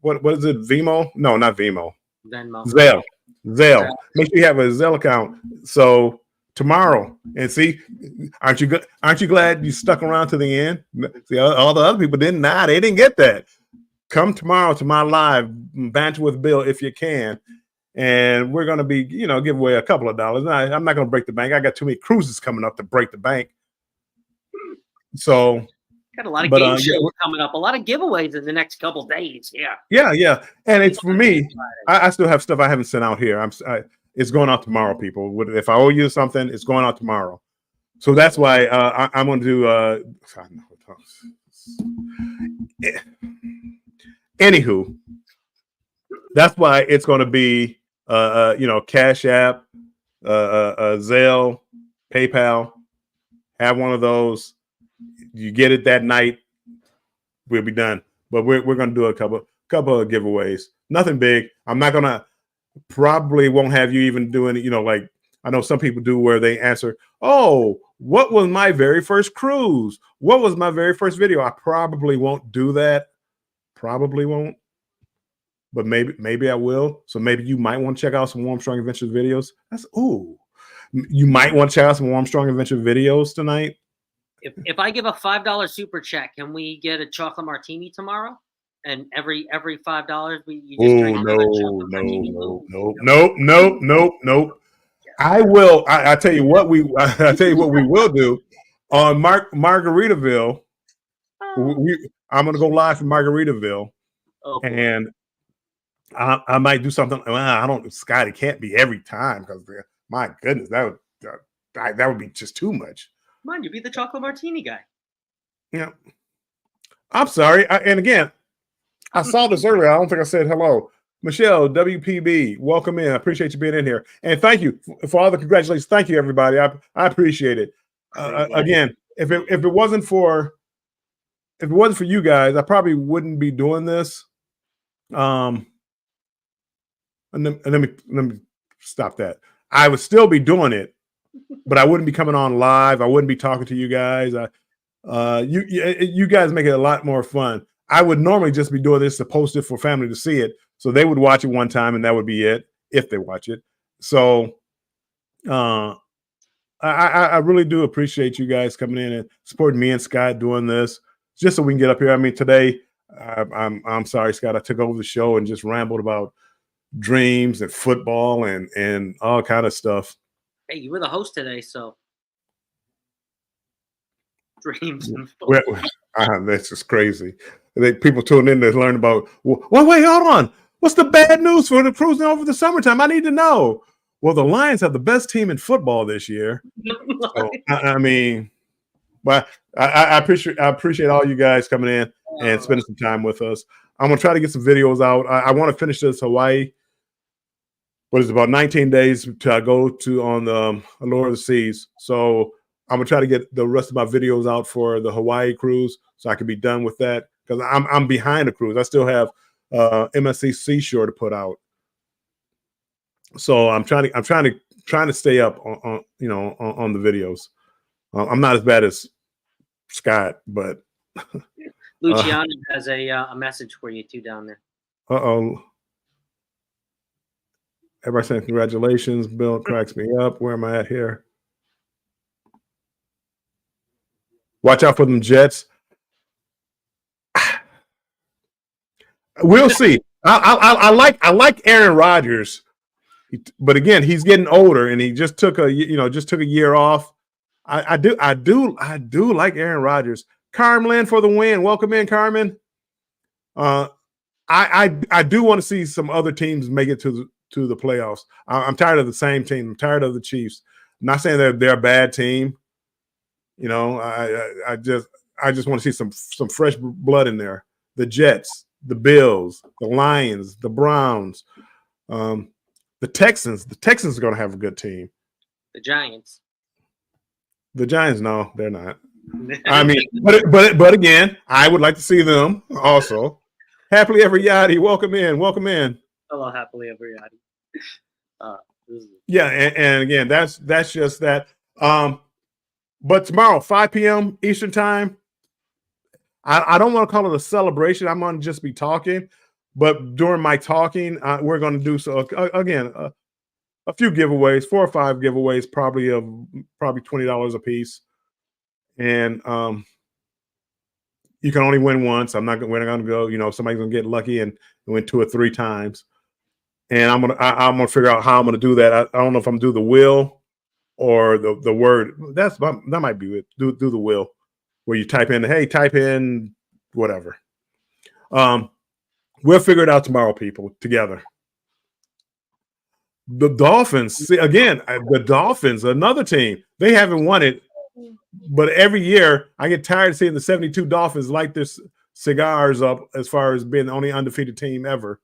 Speaker 1: what is it? Vimo? No, not Vimo.
Speaker 2: Venmo.
Speaker 1: Zelle. Make sure you have a Zelle account. So tomorrow, and see, aren't you glad you stuck around to the end? See, all the other people didn't. They didn't get that. Come tomorrow to my live Banter with Bill if you can, and we're gonna be, give away a couple of dollars. I'm not gonna break the bank. I got too many cruises coming up to break the bank. So.
Speaker 2: Got a lot of game shows coming up, a lot of giveaways in the next couple days.
Speaker 1: Yeah. And it's for me. I still have stuff I haven't sent out here. It's going out tomorrow, people. If I owe you something, it's going out tomorrow. So that's why I'm going to do. Anywho, that's why it's going to be Cash App, Zelle, PayPal. Have one of those. You get it that night, we'll be done. But we're gonna do a couple of giveaways. Nothing big. I'm not gonna probably won't have you even doing it. Like I know some people do where they answer, "Oh, what was my very first cruise? What was my very first video?" I probably won't do that. Probably won't. But maybe I will. So maybe you might want to check out some Warm Strong Adventures videos. You might want to check out some Warm Strong Adventure videos tonight.
Speaker 2: If I give a $5 super chat, can we get a chocolate martini tomorrow? And every $5, you just drink
Speaker 1: Nope. I will. I tell you what we will do on Margaritaville. I'm gonna go live from Margaritaville,
Speaker 2: Oh, boy.
Speaker 1: and I might do something. Well, I don't, Scott. It can't be every time because my goodness, that would be just too much.
Speaker 2: Come on, you be the chocolate martini guy.
Speaker 1: Yeah, I'm sorry. And again, I saw this earlier. I don't think I said hello. Michelle, WPB, welcome in. I appreciate you being in here. And thank you for all the congratulations. Thank you, everybody. I appreciate it. Again, if it wasn't for you guys, I probably wouldn't be doing this. And let me stop that. I would still be doing it, but I wouldn't be coming on live. I wouldn't be talking to you guys. You guys make it a lot more fun. I would normally just be doing this to post it for family to see it, so they would watch it one time and that would be it if they watch it. So I really do appreciate you guys coming in and supporting me and Scott doing this just so we can get up here. I mean, today I'm sorry, Scott, I took over the show and just rambled about dreams and football and all kind of stuff.
Speaker 2: Hey, you were the host today, so dreams and football.
Speaker 1: That's just crazy. People tune in to learn about. Well, wait, hold on. What's the bad news for the cruising over the summertime? I need to know. Well, the Lions have the best team in football this year. So, I mean, but I appreciate all you guys coming in and spending some time with us. I'm gonna try to get some videos out. I want to finish this Hawaii. What is it, about 19 days to go to on the Allure of the Seas. So I'm gonna try to get the rest of my videos out for the Hawaii cruise, so I can be done with that because I'm behind the cruise. I still have MSC Seashore to put out. So I'm trying to stay up on the videos. I'm not as bad as Scott, but
Speaker 2: Luciano has a message for you too down there.
Speaker 1: Everybody saying congratulations. Bill cracks me up. Where am I at here? Watch out for them Jets. We'll see. I like Aaron Rodgers, but again, he's getting older, and he just took a year off. I do like Aaron Rodgers. Carmen for the win. Welcome in, Carmen. I do want to see some other teams make it to the playoffs. I'm tired of the same team. I'm tired of the Chiefs. I'm not saying they're a bad team. I just want to see some fresh blood in there. The Jets, the Bills, the Lions, the Browns, the Texans. The Texans are going to have a good team.
Speaker 2: The Giants.
Speaker 1: The Giants, no, they're not. I mean, but again, I would like to see them also. Happily Ever Yachty, welcome in.
Speaker 2: Hello, Happily Ever Yachty.
Speaker 1: Yeah, and again, that's just that. But tomorrow, 5 p.m. Eastern time, I don't want to call it a celebration. I'm going to just be talking. But during my talking, we're going to do again a few giveaways, 4 or 5 giveaways, probably $20 a piece, and you can only win once. We're not going to go. Somebody's going to get lucky and win 2 or 3 times. And I'm gonna figure out how I'm gonna do that. I don't know if I'm gonna do the will or the word. That might be it. Do the will, where you type in whatever. We'll figure it out tomorrow, people, together. The Dolphins, the Dolphins, another team. They haven't won it, but every year I get tired of seeing the 72 Dolphins light their cigars up as far as being the only undefeated team ever.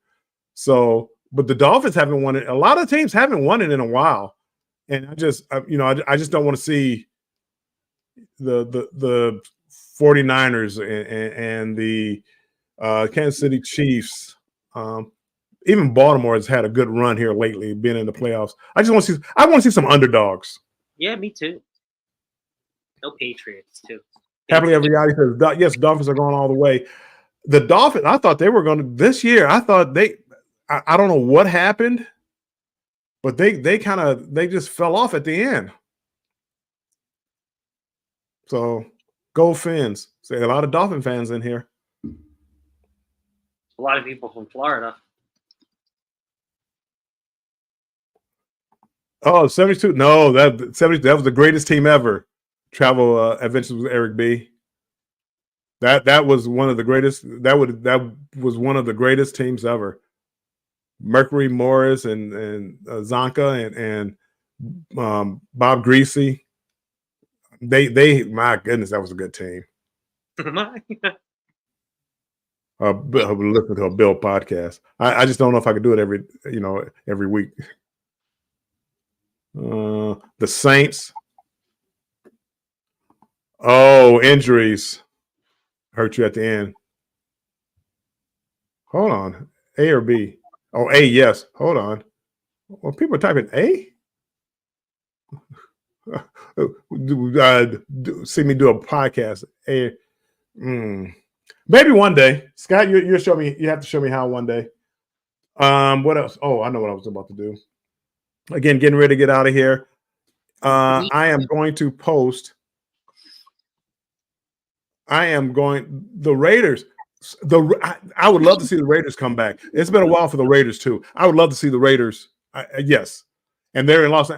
Speaker 1: So, but the Dolphins haven't won it. A lot of teams haven't won it in a while, and I just don't want to see the 49ers and the Kansas City Chiefs. Even Baltimore has had a good run here lately, being in the playoffs. I want to see some underdogs.
Speaker 2: Yeah, me too. No Patriots too.
Speaker 1: Happily Ever Yachty says, yes, Dolphins are going all the way. The Dolphins, I thought they were going to this year. I thought I don't know what happened, but they just fell off at the end. So go Fins. Say a lot of Dolphin fans in here.
Speaker 2: A lot of people from Florida.
Speaker 1: Oh, 72. No, that was the greatest team ever. Travel Adventures with Eric B. That was one of the greatest. That was one of the greatest teams ever. Mercury Morris and Zonka and Bob Greasy. They my goodness, that was a good team. Listen to a Bill podcast. I just don't know if I could do it every week. The Saints. Oh, injuries hurt you at the end. Hold on, A or B? Oh, A, yes. Hold on. Well, people are typing A. See me do a podcast. A. Maybe one day, Scott. You show me. You have to show me how one day. What else? Oh, I know what I was about to do. Again, getting ready to get out of here. I am going to post. The Raiders. I would love to see the Raiders come back. It's been a while for the Raiders too. I would love to see the Raiders. Yes, and they're in Las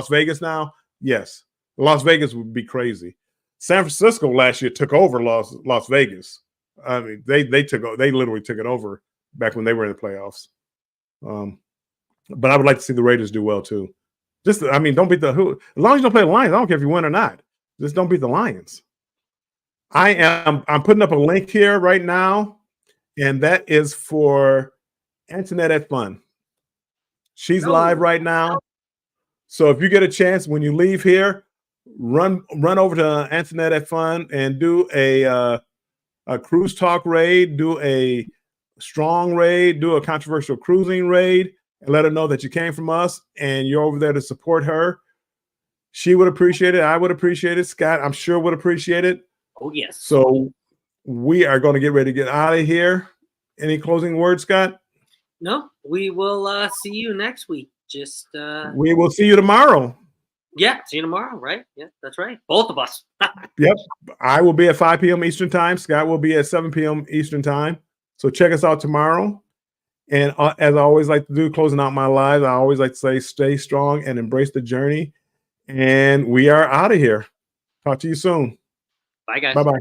Speaker 1: Vegas now. Yes, Las Vegas would be crazy. San Francisco last year took over Las Vegas. I mean, they literally took it over back when they were in the playoffs. But I would like to see the Raiders do well too. Don't beat as long as you don't play the Lions. I don't care if you win or not. Just don't beat the Lions. I'm putting up a link here right now, and that is for Antoinette at Fun. She's live right now. So if you get a chance when you leave here, run over to Antoinette at Fun and do a cruise talk raid, do a strong raid, do a controversial cruising raid, and let her know that you came from us and you're over there to support her. She would appreciate it. I would appreciate it. Scott, I'm sure would appreciate it.
Speaker 2: Oh, yes.
Speaker 1: So we are going to get ready to get out of here. Any closing words, Scott?
Speaker 2: No, we will see you next week.
Speaker 1: We will see you tomorrow.
Speaker 2: Yeah, see you tomorrow, right? Yeah, that's right. Both of us.
Speaker 1: Yep. I will be at 5 p.m. Eastern time. Scott will be at 7 p.m. Eastern time. So check us out tomorrow. And as I always like to do, closing out my lives, I always like to say, stay strong and embrace the journey. And we are out of here. Talk to you soon.
Speaker 2: Bye, guys.
Speaker 1: Bye-bye.